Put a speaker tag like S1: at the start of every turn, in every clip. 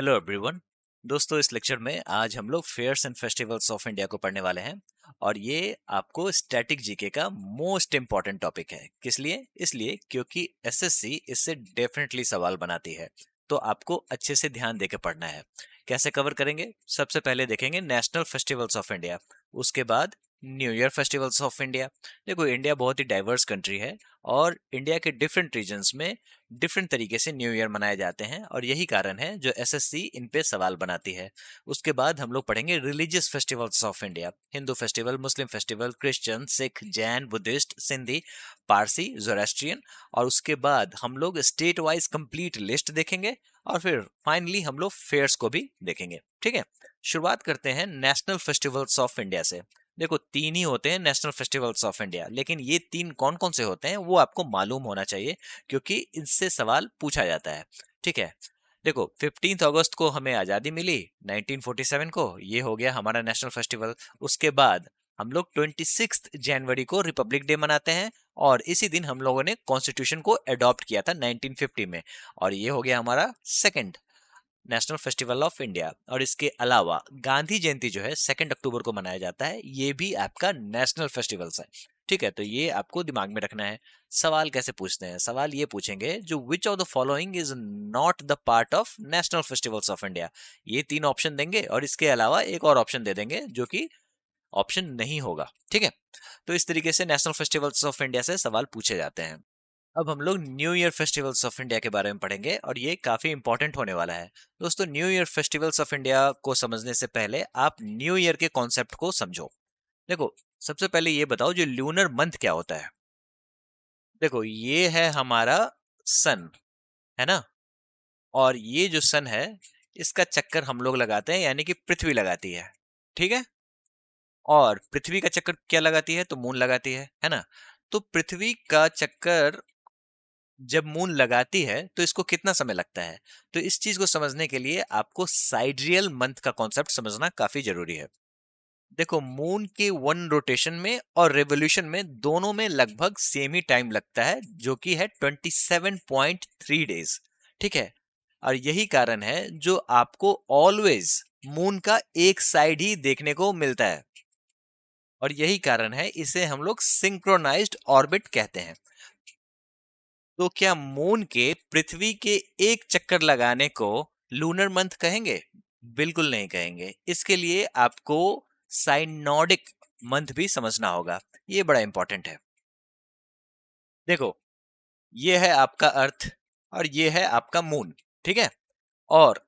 S1: Hello everyone. दोस्तों, इस lecture में आज हम लोग fairs and festivals of India को पढ़ने वाले हैं और ये आपको स्टैटिक जीके का मोस्ट इम्पॉर्टेंट टॉपिक है। किस लिए? इसलिए क्योंकि एसएससी इससे डेफिनेटली सवाल बनाती है, तो आपको अच्छे से ध्यान देके पढ़ना है। कैसे कवर करेंगे? सबसे पहले देखेंगे नेशनल फेस्टिवल्स ऑफ इंडिया, उसके बाद new year festivals of India. देखो, इंडिया बहुत ही डाइवर्स कंट्री है और इंडिया के डिफरेंट रीजन्स में डिफरेंट तरीके से न्यू ईयर मनाए जाते हैं और यही कारण है जो एसएससी इन पे सवाल बनाती है। उसके बाद हम लोग पढ़ेंगे religious festivals of India, Hindu festival, Muslim festival, Christian, Sikh, Jain, Buddhist, Sindhi, Parsi, Zoroastrian. और उसके बाद हम लोग स्टेट वाइज कंप्लीट लिस्ट देखेंगे और फिर फाइनली हम लोग फेयर्स को भी देखेंगे। ठीक है, शुरुआत करते हैं नेशनल फेस्टिवल्स ऑफ इंडिया से। देखो, तीन ही होते हैं नेशनल फेस्टिवल्स ऑफ इंडिया, लेकिन ये तीन कौन कौन से होते हैं वो आपको मालूम होना चाहिए क्योंकि इनसे सवाल पूछा जाता है। ठीक है, देखो 15 अगस्त को हमें आज़ादी मिली 1947 को, ये हो गया हमारा नेशनल फेस्टिवल। उसके बाद हम लोग 26 जनवरी को रिपब्लिक डे मनाते हैं और इसी दिन हम लोगों ने कॉन्स्टिट्यूशन को अडॉप्ट किया था 1950 में, और ये हो गया हमारा second national festival of India. और इसके अलावा गांधी जयंती जो है 2 अक्टूबर को मनाया जाता है, ये भी आपका नेशनल फेस्टिवल्स है। ठीक है, तो ये आपको दिमाग में रखना है। सवाल कैसे पूछते हैं? सवाल ये पूछेंगे जो विच of the following is not the part of national festivals of India. ये तीन ऑप्शन देंगे और इसके अलावा एक और ऑप्शन दे देंगे जो कि ऑप्शन नहीं होगा। ठीक है, तो इस तरीके से नेशनल फेस्टिवल्स ऑफ इंडिया से सवाल पूछे जाते हैं। अब हम लोग new year festivals of India के बारे में पढ़ेंगे और ये काफी इंपॉर्टेंट होने वाला है। दोस्तों, new year festivals of India को समझने से पहले आप न्यू ईयर के कॉन्सेप्ट को समझो। देखो, सबसे पहले ये बताओ जो ल्यूनर मंथ क्या होता है। देखो, ये है हमारा सन, है ना? और ये जो सन है इसका चक्कर हम लोग लगाते हैं, यानी कि पृथ्वी लगाती है। ठीक है, और पृथ्वी का चक्कर क्या लगाती है? तो मून लगाती है ना? तो पृथ्वी का चक्कर जब मून लगाती है तो इसको कितना समय लगता है? तो इस चीज को समझने के लिए आपको साइड्रियल मंथ का कॉन्सेप्ट समझना काफी जरूरी है। देखो, मून के वन रोटेशन में और रेवोल्यूशन में दोनों में लगभग सेम ही टाइम लगता है, जो कि है 27.3 डेज। ठीक है, और यही कारण है जो आपको ऑलवेज मून का एक साइड ही देखने को मिलता है और यही कारण है इसे हम लोग सिंक्रोनाइज्ड ऑर्बिट कहते हैं। तो क्या मून के पृथ्वी के एक चक्कर लगाने को लूनर मंथ कहेंगे? बिल्कुल नहीं कहेंगे। इसके लिए आपको साइनोडिक मंथ भी समझना होगा, ये बड़ा इंपॉर्टेंट है। देखो, ये है आपका अर्थ और ये है आपका मून। ठीक है, और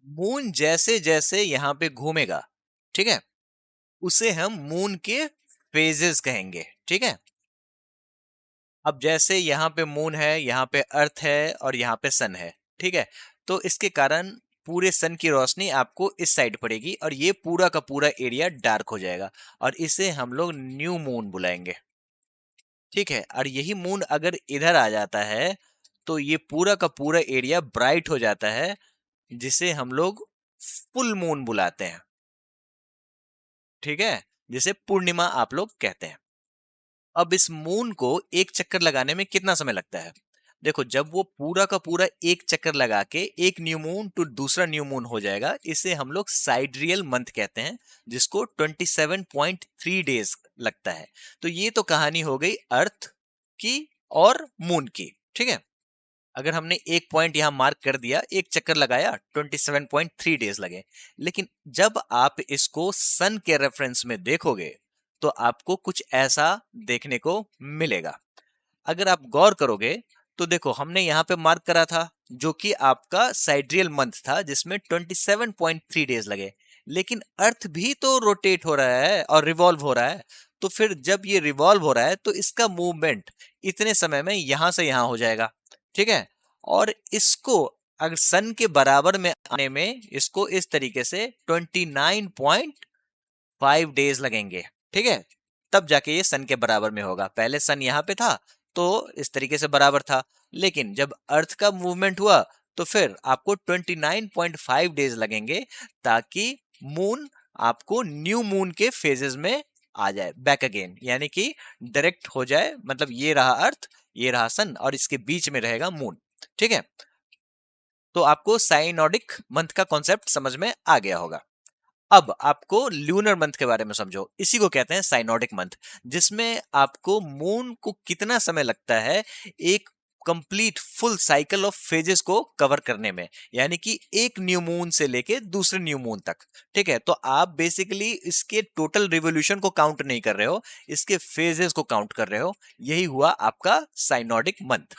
S1: मून जैसे जैसे यहां पे घूमेगा, ठीक है, उसे हम मून के फेजेस कहेंगे। ठीक है, अब जैसे यहाँ पे मून है, यहाँ पे अर्थ है और यहाँ पे सन है। ठीक है, तो इसके कारण पूरे सन की रोशनी आपको इस साइड पड़ेगी और ये पूरा का पूरा एरिया डार्क हो जाएगा और इसे हम लोग न्यू मून बुलाएंगे। ठीक है, और यही मून अगर इधर आ जाता है तो ये पूरा का पूरा एरिया ब्राइट हो जाता है, जिसे हम लोग फुल मून बुलाते हैं। ठीक है, जिसे पूर्णिमा आप लोग कहते हैं। अब इस मून को एक चक्कर लगाने में कितना समय लगता है? देखो, जब वो पूरा का पूरा एक चक्कर लगा के एक न्यू मून टू दूसरा न्यू मून हो जाएगा, इसे हम लोग साइड्रियल मंथ कहते हैं, जिसको 27.3 डेज लगता है। तो ये तो कहानी हो गई अर्थ की और मून की। ठीक है, अगर हमने एक पॉइंट यहां मार्क कर दिया, एक चक्कर लगाया, 27.3 डेज लगे। लेकिन जब आप इसको सन के रेफरेंस में देखोगे तो आपको कुछ ऐसा देखने को मिलेगा। अगर आप गौर करोगे तो देखो, हमने यहां पे मार्क करा था जो कि आपका साइड्रियल मंथ था, जिसमें 27.3 डेज लगे। लेकिन अर्थ भी तो रोटेट हो रहा है और रिवॉल्व हो रहा है, तो फिर जब ये रिवॉल्व हो रहा है तो इसका मूवमेंट इतने समय में यहां से यहां हो जाएगा। ठीक है, और इसको अगर सन के बराबर में आने में इसको इस तरीके से 29.5 डेज लगेंगे। ठीक है, तब जाके ये सन के बराबर में होगा। पहले सन यहां पे था तो इस तरीके से बराबर था, लेकिन जब अर्थ का मूवमेंट हुआ तो फिर आपको 29.5 डेज लगेंगे ताकि मून आपको न्यू मून के फेजेस में आ जाए बैक अगेन, यानी कि डायरेक्ट हो जाए। मतलब ये रहा अर्थ, ये रहा सन और इसके बीच में रहेगा मून। ठीक है, तो आपको साइनोडिक मंथ का कॉन्सेप्ट समझ में आ गया होगा। अब आपको ल्यूनर मंथ के बारे में समझो, इसी को कहते हैं साइनोडिक मंथ, जिसमें आपको मून को कितना समय लगता है एक complete full cycle of phases को कवर करने में, यानी कि एक न्यू मून से लेके दूसरे न्यू मून तक। ठीक है, तो आप बेसिकली इसके टोटल रिवोल्यूशन को काउंट नहीं कर रहे हो, इसके फेजेस को काउंट कर रहे हो। यही हुआ आपका साइनोडिक मंथ,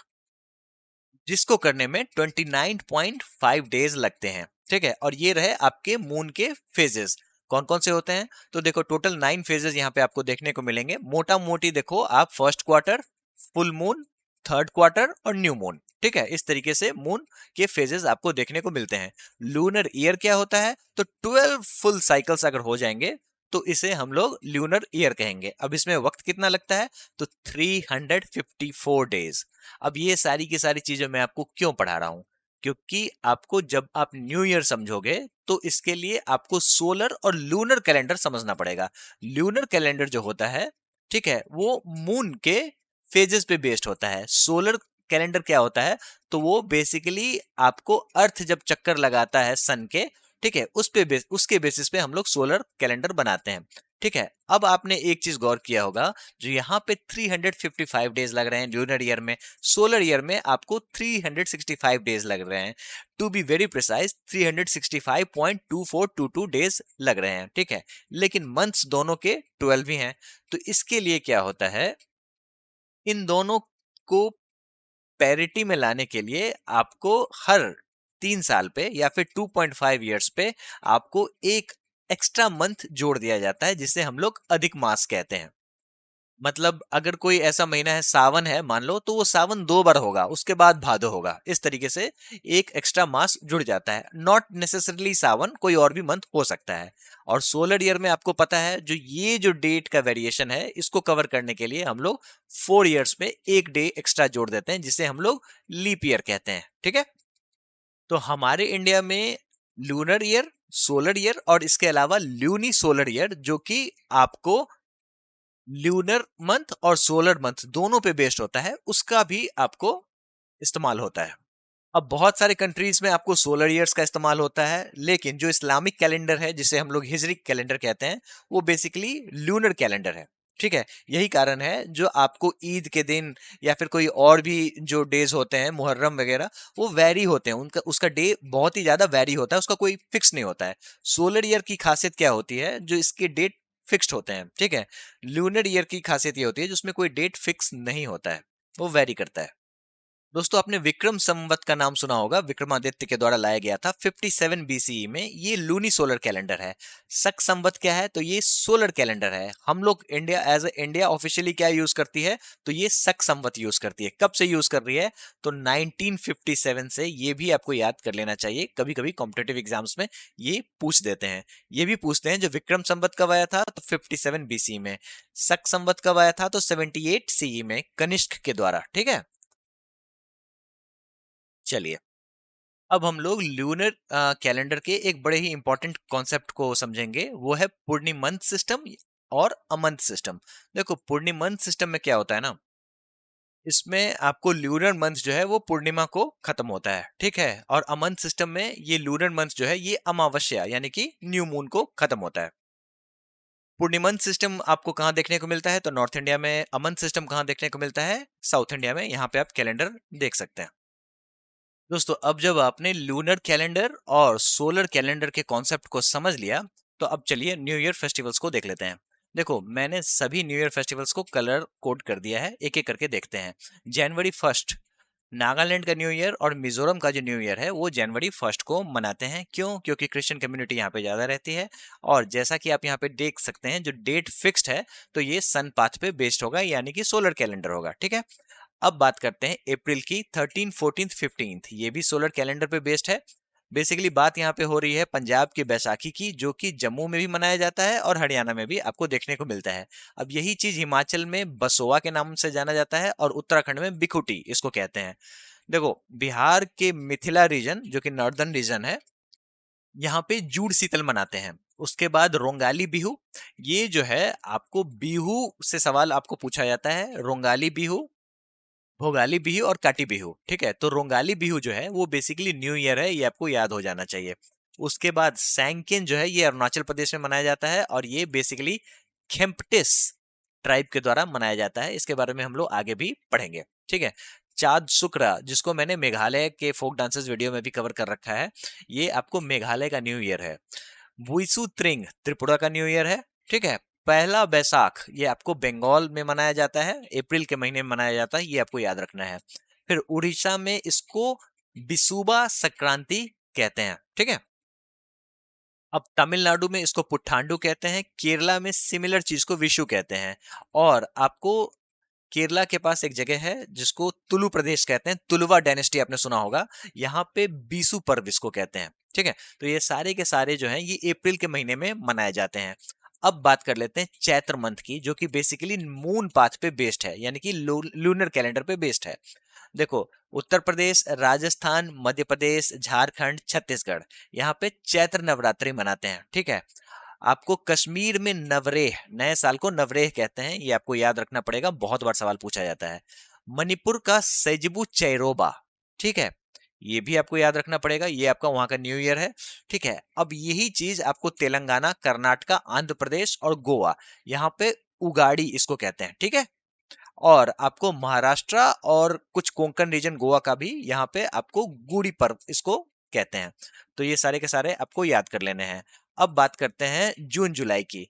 S1: जिसको करने में 29.5 डेज लगते हैं। ठीक है, और ये रहे आपके मून के फेजेस। कौन कौन से होते हैं? तो देखो टोटल 9 फेजेस यहाँ पे आपको देखने को मिलेंगे। मोटा मोटी देखो आप, first quarter, full moon, third quarter और न्यू मून। ठीक है, इस तरीके से मून के फेजेस आपको देखने को मिलते हैं। लूनर ईयर क्या होता है? तो 12 फुल साइकिल्स अगर हो जाएंगे तो इसे हम लोग ल्यूनर ईयर कहेंगे। अब इसमें वक्त कितना लगता है? तो 354 डेज। अब ये सारी की सारी चीजें मैं आपको क्यों पढ़ा रहा हूं? क्योंकि आपको जब आप न्यू ईयर समझोगे तो इसके लिए आपको सोलर और लूनर कैलेंडर समझना पड़ेगा। लूनर कैलेंडर जो होता है, ठीक है, वो मून के फेजेस पे बेस्ड होता है। सोलर कैलेंडर क्या होता है? तो वो बेसिकली आपको अर्थ जब चक्कर लगाता है सन के, ठीक है, उसके बेसिस पे हम लोग सोलर कैलेंडर बनाते हैं। ठीक है, अब आपने एक चीज गौर किया होगा, जो यहाँ पे 355 डेज लग रहे हैं ल्यूनर ईयर में, सोलर ईयर में आपको 365 डेज लग रहे हैं। To be very precise 365.2422 days लग रहे हैं। ठीक है, लेकिन मंथ्स दोनों के 12 ही हैं। तो इसके लिए क्या होता है, इन दोनों को पैरिटी में लाने के लिए आपको हर 3 साल पे या फिर 2.5 ईयर्स पे आपको एक एक्स्ट्रा मंथ जोड़ दिया जाता है, जिसे हम लोग अधिक मास कहते हैं। मतलब अगर कोई ऐसा महीना है, सावन है मान लो, तो वो सावन 2 बार होगा, उसके बाद भादो होगा। इस तरीके से एक एक्स्ट्रा मास जुड़ जाता है। नॉट नेसेसरली सावन, कोई और भी मंथ हो सकता है। और सोलर ईयर में आपको पता है, जो ये जो डेट का वेरिएशन है, इसको कवर करने के लिए हम लोग 4 ईयर्स में एक डे एक्स्ट्रा जोड़ देते हैं, जिसे हम लोग लीप ईयर कहते हैं। ठीक है, तो हमारे इंडिया में लूनर ईयर, सोलर ईयर और इसके अलावा ल्यूनी सोलर ईयर, जो कि आपको ल्यूनर मंथ और सोलर मंथ दोनों पे बेस्ड होता है, उसका भी आपको इस्तेमाल होता है। अब बहुत सारे कंट्रीज में आपको सोलर ईयर्स का इस्तेमाल होता है, लेकिन जो इस्लामिक कैलेंडर है, जिसे हम लोग हिजरिक कैलेंडर कहते हैं, वो बेसिकली ल्यूनर कैलेंडर है। ठीक है, यही कारण है जो आपको ईद के दिन या फिर कोई और भी जो डेज होते हैं, मुहर्रम वगैरह, वो वैरी होते हैं, उनका उसका डे बहुत ही ज्यादा वैरी होता है, उसका कोई फिक्स नहीं होता है। सोलर ईयर की खासियत क्या होती है? जो इसके डेट फिक्स्ड होते हैं। ठीक है, ल्यूनर ईयर की खासियत ये होती है जिसमें कोई डेट फिक्स नहीं होता है, वो वैरी करता है। दोस्तों, आपने विक्रम संवत का नाम सुना होगा, विक्रमादित्य के द्वारा लाया गया था 57 बीसीई में। ये लूनी सोलर कैलेंडर है। शक संवत क्या है? तो ये सोलर कैलेंडर है। हम लोग India, as a India officially क्या यूज करती है? तो ये शक संवत यूज करती है। कब से यूज कर रही है? तो 1957 से। ये भी आपको याद कर लेना चाहिए, कभी कभी कॉम्पिटेटिव एग्जाम्स में ये पूछ देते हैं। ये भी पूछते हैं जो विक्रम संवत कब आया था, तो 57 बीसी में। शक संवत कब आया था? तो 78 सीई में, कनिष्क के द्वारा। ठीक है, चलिए अब हम लोग ल्यूनर कैलेंडर के एक बड़े ही इंपॉर्टेंट कॉन्सेप्ट को समझेंगे, वो है पूर्णिमंत सिस्टम और अमंत सिस्टम। देखो पूर्णिमंत सिस्टम में क्या होता है ना, इसमें आपको ल्यूनर मंथ जो है वो पूर्णिमा को खत्म होता है। ठीक है, और अमंत सिस्टम में ये ल्यूनर मंथ जो है ये अमावस्या यानी कि न्यू मून को खत्म होता है। पूर्णिमंत सिस्टम आपको कहाँ देखने को मिलता है? तो नॉर्थ इंडिया में। अमंत सिस्टम कहाँ देखने को मिलता है? साउथ इंडिया में। यहाँ पे आप कैलेंडर देख सकते हैं। दोस्तों, अब जब आपने लूनर कैलेंडर और सोलर कैलेंडर के कॉन्सेप्ट को समझ लिया, तो अब चलिए न्यू ईयर फेस्टिवल्स को देख लेते हैं। देखो मैंने सभी न्यू ईयर फेस्टिवल्स को कलर कोड कर दिया है, एक एक करके देखते हैं। जनवरी 1 नागालैंड का न्यू ईयर और मिजोरम का जो न्यू ईयर है वो जनवरी 1 को मनाते हैं। क्यों? क्योंकि क्रिश्चियन कम्युनिटी यहाँ पे ज्यादा रहती है। और जैसा कि आप यहाँ पे देख सकते हैं, जो डेट फिक्स्ड है, तो ये सन पाथ पे बेस्ड होगा, यानी कि सोलर कैलेंडर होगा। ठीक है, अब बात करते हैं अप्रैल की। 13, 14, 15 ये भी सोलर कैलेंडर पे बेस्ड है। बेसिकली बात यहाँ पे हो रही है पंजाब की बैसाखी की, जो कि जम्मू में भी मनाया जाता है और हरियाणा में भी आपको देखने को मिलता है। अब यही चीज हिमाचल में बसोआ के नाम से जाना जाता है और उत्तराखंड में बिखुटी इसको कहते हैं। देखो बिहार के मिथिला रीजन, जो कि नॉर्दर्न रीजन है, यहाँ पे जूड़ शीतल मनाते हैं। उसके बाद रोंगाली बिहू, ये जो है आपको बिहू से सवाल आपको पूछा जाता है। रोंगाली बिहू भोगाली बिहू और काटी बिहू, ठीक है। तो रोंगाली बिहू जो है वो बेसिकली न्यू ईयर है, ये आपको याद हो जाना चाहिए। उसके बाद सैंकिन जो है ये अरुणाचल प्रदेश में मनाया जाता है और ये बेसिकली खेम्पटिस ट्राइब के द्वारा मनाया जाता है। इसके बारे में हम लोग आगे भी पढ़ेंगे, ठीक है। चाद शुक्रा, जिसको मैंने मेघालय के फोक डांसेस वीडियो में भी कवर कर रखा है, ये आपको मेघालय का न्यू ईयर है। बुइसु त्रिंग त्रिपुरा का न्यू ईयर है, ठीक है। पहला बैसाख ये आपको बंगाल में मनाया जाता है, अप्रैल के महीने में मनाया जाता है, ये आपको याद रखना है। फिर उड़ीसा में इसको बिसुबा संक्रांति कहते हैं, ठीक है। अब तमिलनाडु में इसको पुट्ठांडु कहते हैं, केरला में सिमिलर चीज को विशु कहते हैं, और आपको केरला के पास एक जगह है जिसको तुलु प्रदेश कहते हैं, तुलुवा डायनेस्टी आपने सुना होगा, यहाँ पे बीसू पर्व इसको कहते हैं, ठीक है। तो ये सारे के सारे जो हैं ये अप्रैल के महीने में मनाए जाते हैं। अब बात कर लेते हैं चैत्र मंथ की, जो कि बेसिकली मून पाथ पे बेस्ड है, यानी कि लूनर कैलेंडर पे बेस्ड है। देखो, उत्तर प्रदेश, राजस्थान, मध्य प्रदेश, झारखंड, छत्तीसगढ़, यहाँ पे चैत्र नवरात्रि मनाते हैं, ठीक है। आपको कश्मीर में नवरेह, नए साल को नवरेह कहते हैं, ये आपको याद रखना पड़ेगा, बहुत बार सवाल पूछा जाता है। मणिपुर का सेजबू चैरोबा, ठीक है, ये भी आपको याद रखना पड़ेगा, ये आपका वहां का न्यू ईयर है, ठीक है। अब यही चीज आपको तेलंगाना, कर्नाटका, आंध्र प्रदेश और गोवा, यहाँ पे उगाड़ी इसको कहते हैं, ठीक है। और आपको महाराष्ट्र और कुछ कोंकण रीजन गोवा का भी यहाँ पे आपको गुड़ी पर्व इसको कहते हैं। तो ये सारे के सारे आपको याद कर लेने हैं। अब बात करते हैं जून जुलाई की।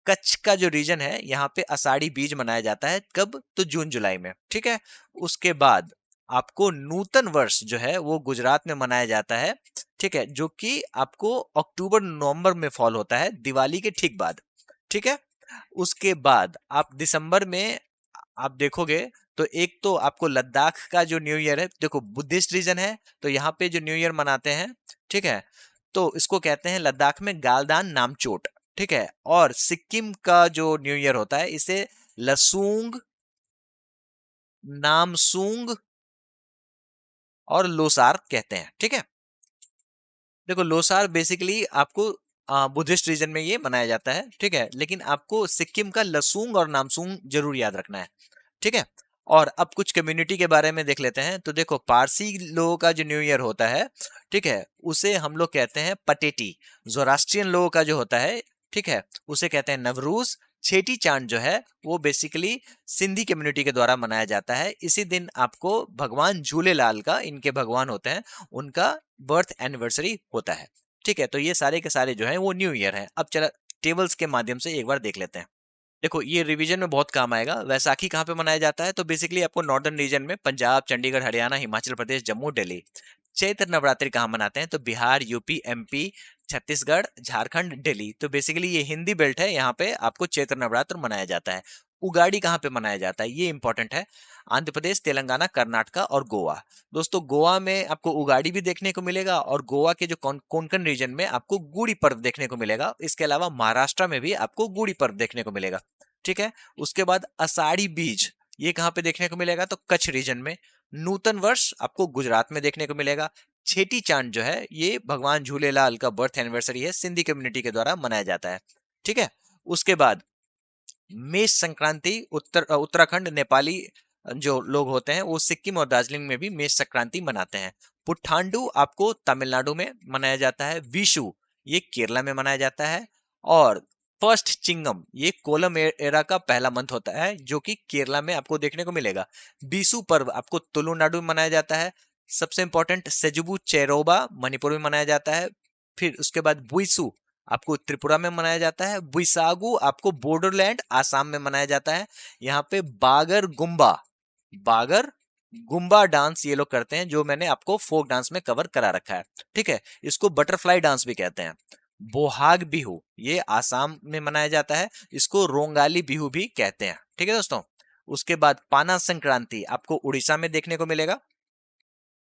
S1: कच्छ का जो रीजन है यहाँ पे आषाढ़ी बीज मनाया जाता है, कब? तो जून जुलाई में, ठीक है। उसके बाद आपको नूतन वर्ष जो है वो गुजरात में मनाया जाता है, ठीक है, जो कि आपको अक्टूबर नवंबर में फॉल होता है, दिवाली के ठीक बाद, ठीक है। उसके बाद आप दिसंबर में आप देखोगे तो एक तो आपको लद्दाख का जो न्यू ईयर है, देखो बुद्धिस्ट रीजन है तो यहाँ पे जो न्यू ईयर मनाते हैं, ठीक है, तो इसको कहते हैं लद्दाख में गालदान नामचोट, ठीक है। और सिक्किम का जो न्यू ईयर होता है इसे लसूंग, नामसूंग और लोसार कहते हैं, ठीक है। देखो, लोसार बेसिकली आपको बुद्धिस्ट रीजन में ये मनाया जाता है, ठीक है, लेकिन आपको सिक्किम का लसूंग और नामसूंग जरूर याद रखना है, ठीक है। और अब कुछ कम्युनिटी के बारे में देख लेते हैं। तो देखो, पारसी लोगों का जो न्यू ईयर होता है, ठीक है, उसे हम लोग कहते हैं पटेटी। जोरास्ट्रियन लोगों का जो होता है, ठीक है, उसे कहते हैं नवरूज। छेटी चांद जो है वो बेसिकली सिंधी कम्युनिटी के द्वारा मनाया जाता है। इसी दिन आपको भगवान झूलेलाल का, इनके भगवान होते हैं, उनका बर्थ एनिवर्सरी होता है, ठीक है। तो ये सारे के सारे जो है वो न्यू ईयर है। अब चला टेबल्स के माध्यम से एक बार देख लेते हैं। देखो, ये रिवीजन में बहुत काम आएगा। वैसाखी कहाँ पे मनाया जाता है? तो बेसिकली आपको नॉर्दर्न रीजन में पंजाब, चंडीगढ़, हरियाणा, हिमाचल प्रदेश, जम्मू, दिल्ली। चैत्र नवरात्रि कहाँ मनाते हैं? तो बिहार, यूपी, एमपी, छत्तीसगढ़, झारखंड, दिल्ली। तो बेसिकली ये हिंदी बेल्ट है, यहाँ पे आपको चैत्र नवरात्र मनाया जाता है। उगाड़ी कहाँ पे मनाया जाता है, ये इंपॉर्टेंट है। आंध्र प्रदेश, तेलंगाना, कर्नाटका और गोवा। दोस्तों, गोवा में आपको उगाड़ी भी देखने को मिलेगा और गोवा के जो कोंकण रीजन में आपको गुड़ी पर्व देखने को मिलेगा। इसके अलावा महाराष्ट्र में भी आपको गुड़ी पर्व देखने को मिलेगा, ठीक है। उसके बाद अषाढ़ी बीज, ये कहाँ पे देखने को मिलेगा? तो कच्छ रीजन में। नूतन वर्ष आपको गुजरात में देखने को मिलेगा। छेटी चांद जो है ये भगवान झूलेलाल का बर्थ एनिवर्सरी है, सिंधी कम्युनिटी के द्वारा मनाया जाता है, ठीक है। उसके बाद मेष संक्रांति, उत्तराखंड, नेपाली जो लोग होते हैं वो सिक्किम और दार्जिलिंग में भी मेष संक्रांति मनाते हैं। पुट्ठांडु आपको तमिलनाडु में मनाया जाता है। विशु ये केरला में मनाया जाता है। और फर्स्ट चिंगम ये कोलम एरा का पहला मंथ होता है, जो कि केरला में आपको देखने को मिलेगा। बीसू पर्व आपको तुलुनाडु में मनाया जाता है। सबसे इंपॉर्टेंट सेजुबू चेरोबा मणिपुर में मनाया जाता है। फिर उसके बाद बुइसु आपको त्रिपुरा में मनाया जाता है। बुइसागु आपको बॉर्डरलैंड आसाम में मनाया जाता है। यहाँ पे बागर गुम्बा डांस ये लोग करते हैं, जो मैंने आपको फोक डांस में कवर करा रखा है, ठीक है। इसको बटरफ्लाई डांस भी कहते हैं। बोहाग बिहू ये आसाम में मनाया जाता है, इसको रोंगाली बिहू भी कहते हैं, ठीक है दोस्तों। उसके बाद पाना संक्रांति आपको उड़ीसा में देखने को मिलेगा,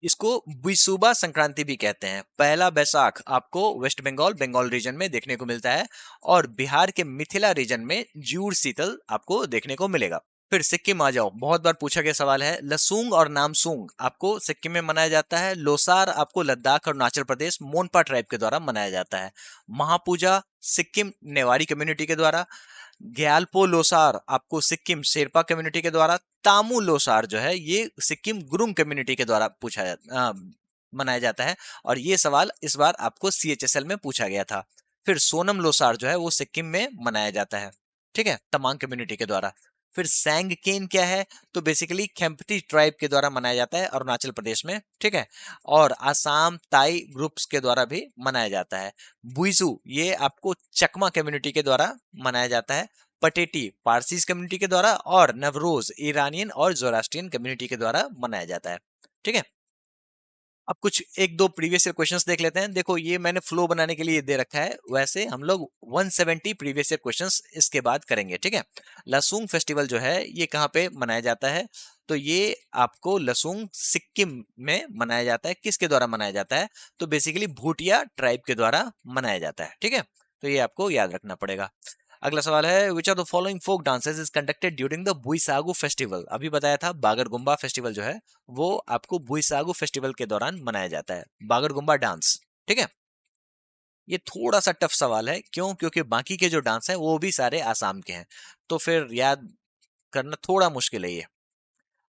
S1: इसको विसुबा संक्रांति भी कहते हैं। पहला बैसाख आपको वेस्ट बंगाल, बंगाल रीजन में देखने को मिलता है। और बिहार के मिथिला रीजन में जूड़ शीतल आपको देखने को मिलेगा। फिर सिक्किम आ जाओ, बहुत बार पूछा गया सवाल है। लसूंग और नामसूंग आपको सिक्किम में मनाया जाता है। लोसार आपको लद्दाख और अरुणाचल प्रदेश मोनपा ट्राइब के द्वारा मनाया जाता है। महापूजा सिक्किम नेवारी कम्युनिटी के द्वारा। ग्यालपो लोसार आपको सिक्किम शेरपा कम्युनिटी के द्वारा, तामू लोसार जो है ये सिक्किम गुरुंग कम्युनिटी के द्वारा मनाया जाता है। और ये सवाल इस बार आपको सीएचएसएल में पूछा गया था। फिर सोनम लोसार जो है वो सिक्किम में मनाया जाता है, ठीक है, तमांग कम्युनिटी के द्वारा। फिर सैंगकेन क्या है, तो बेसिकली खेम्प्टी ट्राइब के द्वारा मनाया जाता है अरुणाचल प्रदेश में, ठीक है। और आसाम ताई ग्रुप्स के द्वारा भी मनाया जाता है। बुइजू ये आपको चकमा कम्युनिटी के द्वारा मनाया जाता है। पटेटी पारसीज कम्युनिटी के द्वारा, और नवरोज ईरानियन और जोरास्ट्रियन कम्युनिटी के द्वारा मनाया जाता है, ठीक है। अब कुछ एक दो प्रीवियस ईयर क्वेश्चंस देख लेते हैं। देखो ये मैंने फ्लो बनाने के लिए दे रखा है, वैसे हम लोग 170 प्रीवियस ईयर क्वेश्चंस इसके बाद करेंगे, ठीक है। लसूंग फेस्टिवल जो है ये कहाँ पे मनाया जाता है, तो ये आपको लसूंग सिक्किम में मनाया जाता है। किसके द्वारा मनाया जाता है, तो बेसिकली भूटिया ट्राइब के द्वारा मनाया जाता है, ठीक है। तो ये आपको याद रखना पड़ेगा। अगला सवाल है, which are the following folk dances is conducted during the Bwisagu festival. अभी बताया था बागरगुम्बा फेस्टिवल जो है वो आपको बुइसागु फेस्टिवल के दौरान मनाया जाता है, बागरगुम्बा डांस, ठीक है। ये थोड़ा सा टफ सवाल है, क्यों, क्योंकि बाकी के जो डांस हैं वो भी सारे आसाम के हैं, तो फिर याद करना थोड़ा मुश्किल है ये।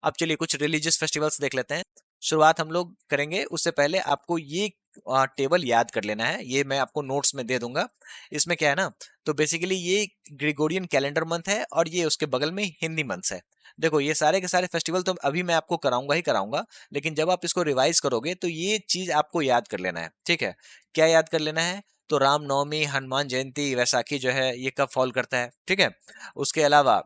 S1: अब चलिए कुछ रिलीजियस फेस्टिवल्स देख लेते हैं। शुरुआत हम लोग करेंगे, उससे पहले आपको ये टेबल याद कर लेना है, ये मैं आपको नोट्स में दे दूंगा। इसमें क्या है ना, तो बेसिकली ये ग्रेगोरियन कैलेंडर मंथ है और ये उसके बगल में हिंदी मंथ है। देखो ये सारे के सारे फेस्टिवल तो अभी मैं आपको कराऊंगा ही कराऊंगा, लेकिन जब आप इसको रिवाइज करोगे तो ये चीज आपको याद कर लेना है, ठीक है। क्या याद कर लेना है, तो रामनवमी, हनुमान जयंती, वैसाखी जो है ये कब फॉल करता है, ठीक है। उसके अलावा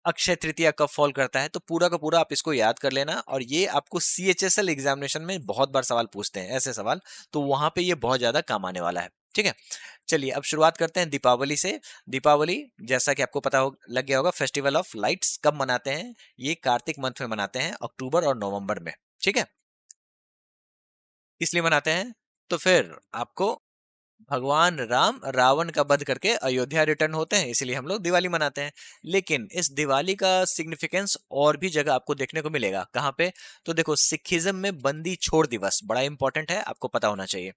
S1: अक्षय तृतीया कब फॉल करता है, तो पूरा का पूरा आप इसको याद कर लेना। और ये आपको सीएचएसएल एग्जामिनेशन में बहुत बार सवाल पूछते हैं ऐसे सवाल, तो वहां पे ये बहुत ज्यादा काम आने वाला है, ठीक है। चलिए अब शुरुआत करते हैं दीपावली से। दीपावली जैसा कि आपको पता हो लग गया होगा, फेस्टिवल ऑफ लाइट्स कब मनाते हैं, ये कार्तिक मंथ में मनाते हैं, अक्टूबर और नवंबर में, ठीक है। इसलिए मनाते हैं, तो फिर आपको भगवान राम रावण का वध करके अयोध्या रिटर्न होते हैं, इसलिए हम लोग दिवाली मनाते हैं। लेकिन इस दिवाली का सिग्निफिकेंस और भी जगह आपको देखने को मिलेगा, कहाँ पे, तो देखो सिखिज्म में बंदी छोड़ दिवस बड़ा इंपॉर्टेंट है, आपको पता होना चाहिए।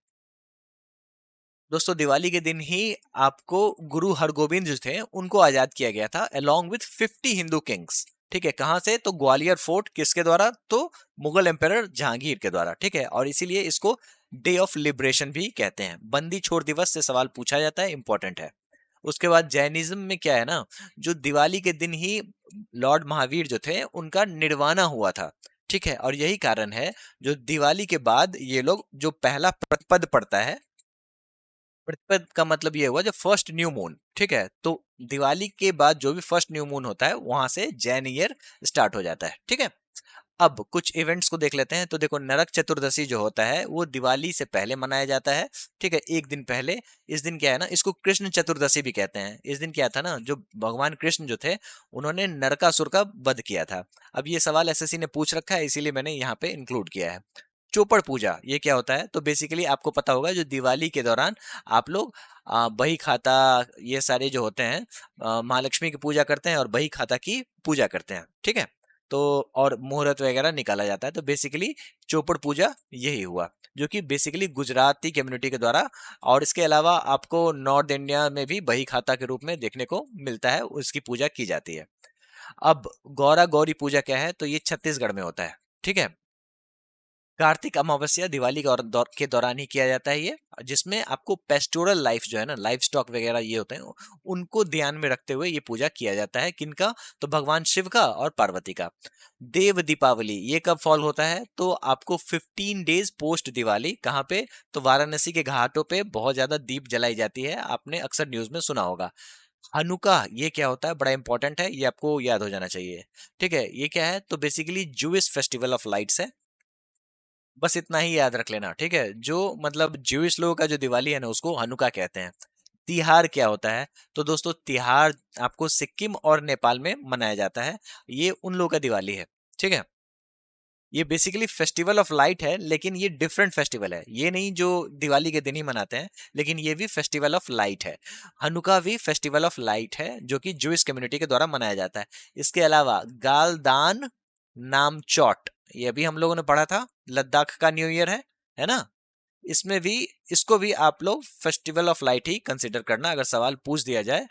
S1: दोस्तों दिवाली के दिन ही आपको गुरु हरगोविंद जो थे उनको आजाद किया गया था, अलोंग विथ 50 हिंदू किंग्स, ठीक है। कहां से, तो ग्वालियर फोर्ट, किसके द्वारा, तो मुगल एम्परर जहांगीर के द्वारा, ठीक है। और इसीलिए इसको डे ऑफ लिबरेशन भी कहते हैं। बंदी छोड़ दिवस से सवाल पूछा जाता है, इंपॉर्टेंट है। उसके बाद जैनिज्म में क्या है ना, जो दिवाली के दिन ही लॉर्ड महावीर जो थे उनका निर्वाणा हुआ था, ठीक है। और यही कारण है जो दिवाली के बाद ये लोग जो पहला प्रतिपद पड़ता है, प्रतिपद का मतलब ये हुआ जब फर्स्ट न्यू मून, ठीक है। तो दिवाली के बाद जो भी फर्स्ट न्यू मून होता है वहां से जैन ईयर स्टार्ट हो जाता है, ठीक है। अब कुछ इवेंट्स को देख लेते हैं। तो देखो नरक चतुर्दशी जो होता है वो दिवाली से पहले मनाया जाता है, ठीक है, एक दिन पहले। इस दिन क्या है ना, इसको कृष्ण चतुर्दशी भी कहते हैं। इस दिन क्या था ना, जो भगवान कृष्ण जो थे उन्होंने नरकासुर का वध किया था। अब ये सवाल एसएससी ने पूछ रखा है, इसीलिए मैंने यहाँ पे इंक्लूड किया है। चौपड़ पूजा ये क्या होता है, तो बेसिकली आपको पता होगा जो दिवाली के दौरान आप लोग बही खाता, ये सारे जो होते हैं महालक्ष्मी की पूजा करते हैं और बही खाता की पूजा करते हैं, ठीक है। तो और मुहूर्त वगैरह निकाला जाता है, तो बेसिकली चौपड़ पूजा यही हुआ, जो कि बेसिकली गुजराती कम्युनिटी के द्वारा। और इसके अलावा आपको नॉर्थ इंडिया में भी बही खाता के रूप में देखने को मिलता है, उसकी पूजा की जाती है। अब गौरा गौरी पूजा क्या है, तो ये छत्तीसगढ़ में होता है, ठीक है। कार्तिक अमावस्या दिवाली के दौरान ही किया जाता है ये, जिसमें आपको पेस्टोरल लाइफ जो है ना, लाइफ स्टॉक वगैरह ये होते हैं, उनको ध्यान में रखते हुए ये पूजा किया जाता है। किनका, तो भगवान शिव का और पार्वती का। देव दीपावली ये कब फॉल होता है, तो आपको 15 डेज पोस्ट दिवाली, कहाँ पे, तो वाराणसी के घाटों पे बहुत ज्यादा दीप जलाई जाती है, आपने अक्सर न्यूज में सुना होगा। हनुका ये क्या होता है, बड़ा इंपॉर्टेंट है, ये आपको याद हो जाना चाहिए, ठीक है। ये क्या है, तो basically Jewish festival of lights है। बस इतना ही याद रख लेना, ठीक है। जो मतलब ज्यूइश लोगों का जो दिवाली है ना उसको हनुका कहते हैं। तिहार क्या होता है, तो दोस्तों तिहार आपको सिक्किम और नेपाल में मनाया जाता है, ये उन लोगों का दिवाली है, ठीक है। ये बेसिकली फेस्टिवल ऑफ लाइट है, लेकिन ये डिफरेंट फेस्टिवल है, ये नहीं जो दिवाली के दिन ही मनाते हैं, लेकिन ये भी फेस्टिवल ऑफ लाइट है। हनुका भी फेस्टिवल ऑफ लाइट है, जो कि जूइश कम्युनिटी के द्वारा मनाया जाता है। इसके अलावा गालदान नामचौट, ये भी हम लोगों ने पढ़ा था, लद्दाख का न्यू ईयर है ना। इसमें भी, इसको भी आप लोग festival of light he consider करना। अगर सवाल पूछ दिया जाए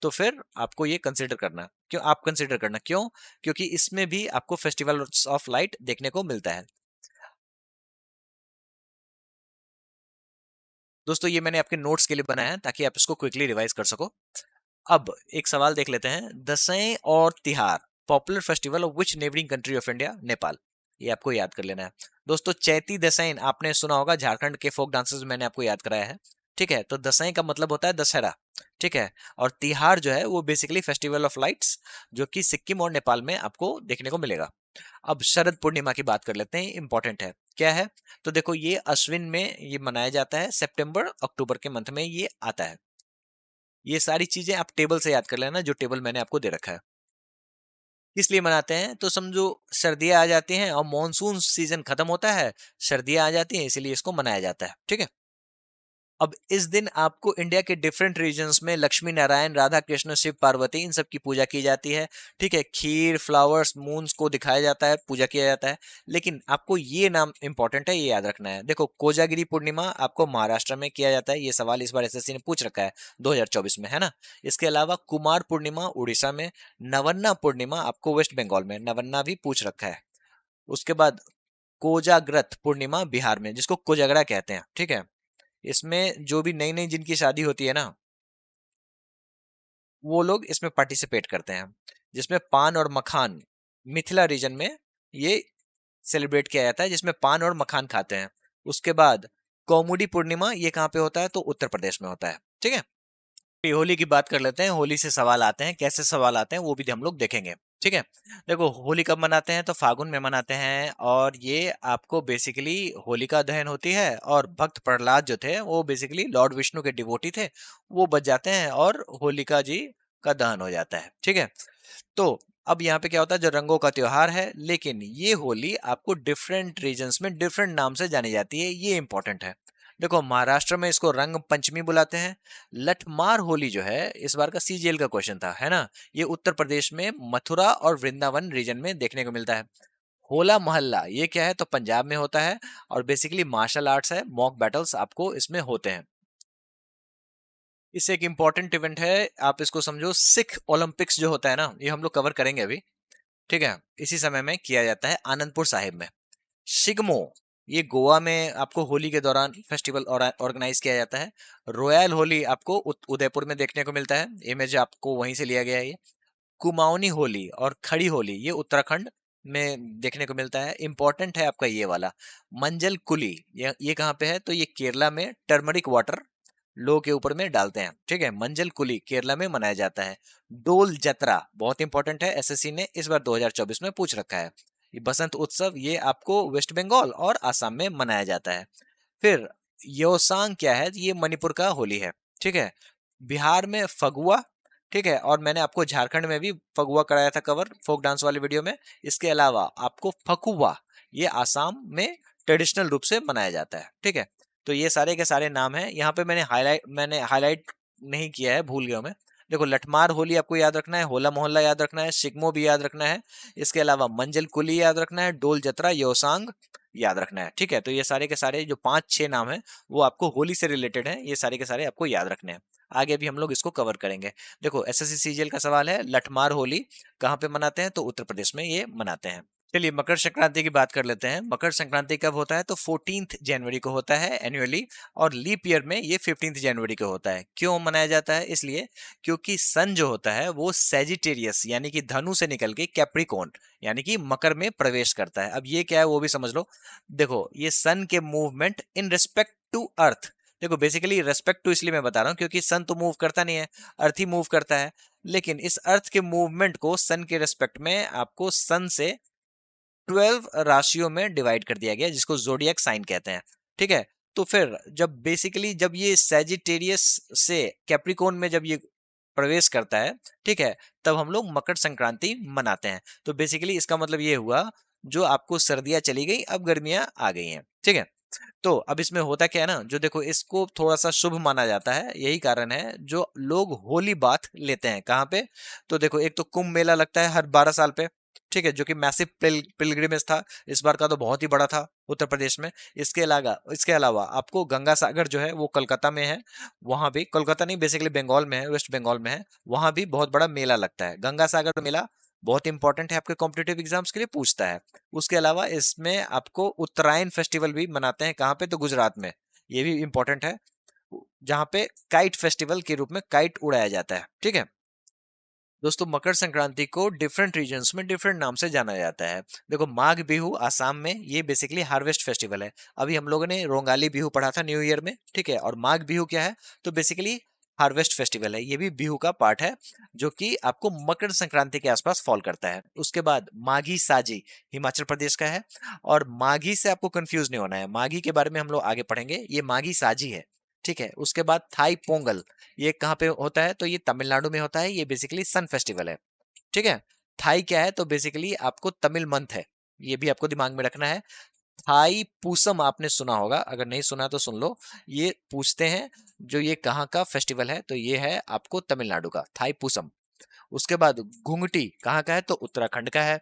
S1: तो फिर आपको ये कंसिडर करना। क्यों आप कंसिडर करना, क्यों? क्योंकि इसमें भी आपको फेस्टिवल ऑफ लाइट देखने को मिलता है। दोस्तों ये मैंने आपके नोट्स के लिए बनाया है ताकि आप इसको क्विकली रिवाइज कर सको। अब एक सवाल देख लेते हैं, दसैं और Tihar popular festival of which neighbouring country of India? Nepal. ये आपको याद कर लेना है। दोस्तों चैती दसैं आपने सुना होगा, झारखंड के फोक डांसेस में मैंने आपको याद कराया है। ठीक है, तो दसैं का मतलब होता है दशहरा। ठीक है, और तिहार जो है वो बेसिकली फेस्टिवल ऑफ लाइट्स, जो कि सिक्किम और नेपाल में आपको देखने को मिलेगा। अब शरद पूर्णिमा की बात कर लेते हैं, इंपॉर्टेंट है। क्या है? तो देखो ये अश्विन में ये मनाया जाता है, सितंबर अक्टूबर के मंथ में ये आता है। ये सारी चीजें आप टेबल से याद कर लेना, जो टेबल मैंने आपको दे रखा है। किस लिए मनाते हैं? तो समझो सर्दियां आ जाती हैं और मॉनसून सीजन खत्म होता है, सर्दियां आ जाती हैं, इसीलिए इसको मनाया जाता है। ठीक है। अब इस दिन आपको इंडिया के डिफरेंट रीजन्स में लक्ष्मी नारायण, राधा कृष्ण, शिव पार्वती, इन सब की पूजा की जाती है। ठीक है, खीर, फ्लावर्स, मून्स को दिखाया जाता है, पूजा किया जाता है। लेकिन आपको ये नाम इंपॉर्टेंट है, ये याद रखना है। देखो कोजागिरी पूर्णिमा आपको महाराष्ट्र में किया जाता है, ये सवाल इस बार एसएससी ने पूछ रखा है 2024 में, है ना। इसके अलावा कुमार पूर्णिमा उड़ीसा में, नवन्ना पूर्णिमा आपको वेस्ट बंगाल में, नवन्ना भी पूछ रखा है। उसके बाद कोजाग्रत पूर्णिमा बिहार में, जिसको कोजगरा कहते हैं। ठीक है, इसमें जो भी नई नई जिनकी शादी होती है ना, वो लोग इसमें पार्टिसिपेट करते हैं, जिसमें पान और मखान, मिथिला रीजन में ये सेलिब्रेट किया जाता है, जिसमें पान और मखान खाते हैं। उसके बाद कौमुदी पूर्णिमा, ये कहाँ पे होता है? तो उत्तर प्रदेश में होता है। ठीक है, होली की बात कर लेते हैं। होली से सवाल आते हैं, कैसे सवाल आते हैं वो भी हम लोग देखेंगे। ठीक है, देखो होली कब मनाते हैं? तो फागुन में मनाते हैं, और ये आपको बेसिकली होलिका दहन होती है, और भक्त प्रहलाद जो थे वो बेसिकली लॉर्ड विष्णु के डिवोटी थे, वो बच जाते हैं और होलिका जी का दहन हो जाता है। ठीक है, तो अब यहाँ पे क्या होता है, जो रंगों का त्योहार है, लेकिन ये होली आपको डिफरेंट रीजन्स में डिफरेंट नाम से जानी जाती है, ये इंपॉर्टेंट है। देखो महाराष्ट्र में इसको रंग पंचमी बुलाते हैं। लठमार होली जो है, इस बार का सीजीएल का क्वेश्चन था, है ना। ये उत्तर प्रदेश में मथुरा और वृंदावन रीजन में देखने को मिलता है। होला मोहल्ला ये क्या है? तो पंजाब में होता है, और बेसिकली मार्शल आर्ट्स है, मॉक बैटल्स आपको इसमें होते हैं। इससे एक इंपॉर्टेंट इवेंट है, आप इसको समझो, सिख ओलंपिक्स जो होता है ना, ये हम लोग कवर करेंगे अभी। ठीक है, इसी समय में किया जाता है आनंदपुर साहिब में। शिगमो, ये गोवा में आपको होली के दौरान फेस्टिवल ऑर्गेनाइज किया जाता है। रॉयल होली आपको उदयपुर में देखने को मिलता है, इमेज आपको वहीं से लिया गया है ये। कुमाऊनी होली और खड़ी होली ये उत्तराखंड में देखने को मिलता है। इंपॉर्टेंट है आपका ये वाला। मंजल कुली, ये कहाँ पे है? तो ये केरला में टर्मरिक वाटर लो के ऊपर में डालते हैं। ठीक है, मंजल कुली केरला में मनाया जाता है। डोल जतरा बहुत इंपॉर्टेंट है, एसएससी ने इस बार 2024 में पूछ रखा है। ये बसंत उत्सव ये आपको वेस्ट बंगाल और आसाम में मनाया जाता है। फिर योसांग क्या है? ये मणिपुर का होली है। ठीक है, बिहार में फगुआ। ठीक है, और मैंने आपको झारखंड में भी फगुआ कराया था कवर फोक डांस वाले वीडियो में। इसके अलावा आपको फकुआ, ये आसाम में ट्रेडिशनल रूप से मनाया जाता है। ठीक है, तो ये सारे के सारे नाम हैं। यहाँ पे मैंने हाईलाइट नहीं किया है, भूल गया मैं। देखो लठमार होली आपको याद रखना है, होला मोहल्ला याद रखना है, शिगमो भी याद रखना है, इसके अलावा मंजल कुली याद रखना है, डोल जतरा, योसांग याद रखना है। ठीक है, तो ये सारे के सारे जो 5-6 नाम है वो आपको होली से रिलेटेड है, ये सारे के सारे आपको याद रखने हैं। आगे भी हम लोग इसको कवर करेंगे। देखो एसएससी सीजीएल का सवाल है, लठमार होली कहाँ पे मनाते हैं? तो उत्तर प्रदेश में ये मनाते हैं। चलिए मकर संक्रांति की बात कर लेते हैं। मकर संक्रांति कब होता है? तो 14 जनवरी को होता है एनुअली, और लीप ईयर में ये 15 जनवरी को होता है। क्यों मनाया जाता है? इसलिए क्योंकि सन जो होता है वो सेजिटेरियस यानी कि धनु से निकल के कैप्रिकॉर्न यानी कि मकर में प्रवेश करता है। अब ये क्या है वो भी समझ लो। देखो ये सन के movement in respect to earth, देखो बेसिकली रेस्पेक्ट टू इसलिए मैं बता रहा हूँ क्योंकि सन तो मूव करता नहीं है, अर्थ ही मूव करता है। लेकिन इस अर्थ के मूवमेंट को सन के रेस्पेक्ट में आपको सन से 12 राशियों में डिवाइड कर दिया गया, जिसको जोडियक साइन कहते हैं। ठीक है, तो फिर जब ये सैजिटेरियस से कैप्रिकॉर्न में जब ये प्रवेश करता है, ठीक है, तब हम लोग मकर संक्रांति मनाते हैं। तो बेसिकली इसका मतलब ये हुआ, जो आपको सर्दियां चली गई अब गर्मियां आ गई हैं। ठीक है, तो अब इसमें होता क्या है ना, जो देखो इसको थोड़ा सा शुभ माना जाता है, यही कारण है जो लोग होली बाथ लेते हैं कहाँ पे? तो देखो एक तो कुंभ मेला लगता है हर 12 साल पे। ठीक है, जो कि मैसिव पिलग्रिमेज था, इस बार का तो बहुत ही बड़ा था उत्तर प्रदेश में। इसके अलावा आपको गंगा सागर जो है वो कोलकाता में है, वहां भी, कोलकाता नहीं बेसिकली बंगाल में है, वेस्ट बंगाल में है, वहां भी बहुत बड़ा मेला लगता है। गंगा सागर मेला बहुत इंपॉर्टेंट है, आपके कॉम्पिटेटिव एग्जाम्स के लिए पूछता है। उसके अलावा इसमें आपको उत्तरायण फेस्टिवल भी मनाते हैं, कहाँ पे, तो गुजरात में, ये भी इंपॉर्टेंट है, जहां पे काइट फेस्टिवल के रूप में काइट उड़ाया जाता है। ठीक है दोस्तों, मकर संक्रांति को डिफरेंट रीजन्स में डिफरेंट नाम से जाना जाता है। देखो, माघ बिहू आसाम में, ये बेसिकली हार्वेस्ट फेस्टिवल है। अभी हम लोगों ने रोंगाली बिहू पढ़ा था न्यू ईयर में, ठीक है, और माघ बिहू क्या है, तो बेसिकली हार्वेस्ट फेस्टिवल है, ये भी बिहू का पार्ट है, जो कि आपको मकर संक्रांति के आसपास फॉल करता है। उसके बाद माघी साजी हिमाचल प्रदेश का है, और माघी से आपको कंफ्यूज नहीं होना है, माघी के बारे में हम लोग आगे पढ़ेंगे, ये माघी साजी है। ठीक है, उसके बाद थाई पोंगल, ये कहाँ पे होता है, तो ये तमिलनाडु में होता है, ये बेसिकली सन फेस्टिवल है। ठीक है, थाई क्या है, तो बेसिकली आपको तमिल मंथ है, ये भी आपको दिमाग में रखना है। थाई पूसम आपने सुना होगा, अगर नहीं सुना तो सुन लो, ये पूछते हैं जो ये कहाँ का फेस्टिवल है, तो ये है आपको तमिलनाडु का थाई पूसम। उसके बाद घुंघटी कहाँ का है, तो उत्तराखंड का है।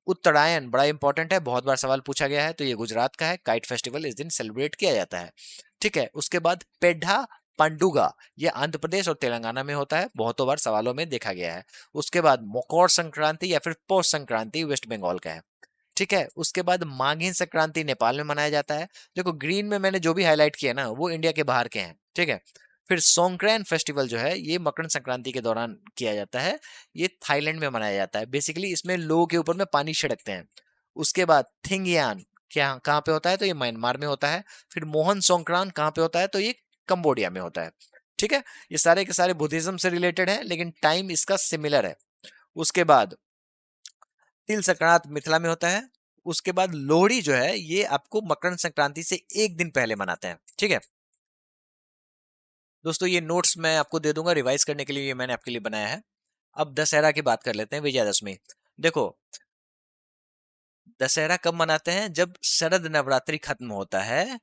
S1: उत्तरायण बड़ा इंपॉर्टेंट है, बहुत बार सवाल पूछा गया है, तो ये गुजरात का है, काइट फेस्टिवल इस दिन सेलिब्रेट किया जाता है। ठीक है, उसके बाद पेड्ढा पंडुगा, ये आंध्र प्रदेश और तेलंगाना में होता है, बहुतों बार सवालों में देखा गया है। उसके बाद मकर संक्रांति या फिर पौष संक्रांति वेस्ट बंगाल का है। ठीक है, उसके बाद माघी संक्रांति नेपाल में मनाया जाता है। देखो, ग्रीन में मैंने जो भी हाईलाइट किया ना, वो इंडिया के बाहर के हैं। ठीक है, फिर सोंक्रेन फेस्टिवल जो है, ये मकर संक्रांति के दौरान किया जाता है, ये थाईलैंड में मनाया जाता है। बेसिकली इसमें लोगों के ऊपर में पानी छिड़कते हैं। उसके बाद थिंगयान क्या कहाँ पे होता है, तो ये म्यांमार में होता है। फिर मोहन सोंक्रान कहाँ पे होता है, तो ये कंबोडिया में होता है। ठीक है, ये सारे के सारे बुद्धिज्म से रिलेटेड है, लेकिन टाइम इसका सिमिलर है। उसके बाद तिल संक्रांत मिथिला में होता है। उसके बाद लोहड़ी जो है, ये आपको मकर संक्रांति से एक दिन पहले मनाते हैं। ठीक है दोस्तों, ये नोट्स मैं आपको दे दूंगा रिवाइज करने के लिए, ये मैंने आपके लिए बनाया है। अब दशहरा की बात कर लेते हैं, विजयादशमी। देखो, दशहरा कब मनाते हैं, जब शरद नवरात्रि खत्म होता है,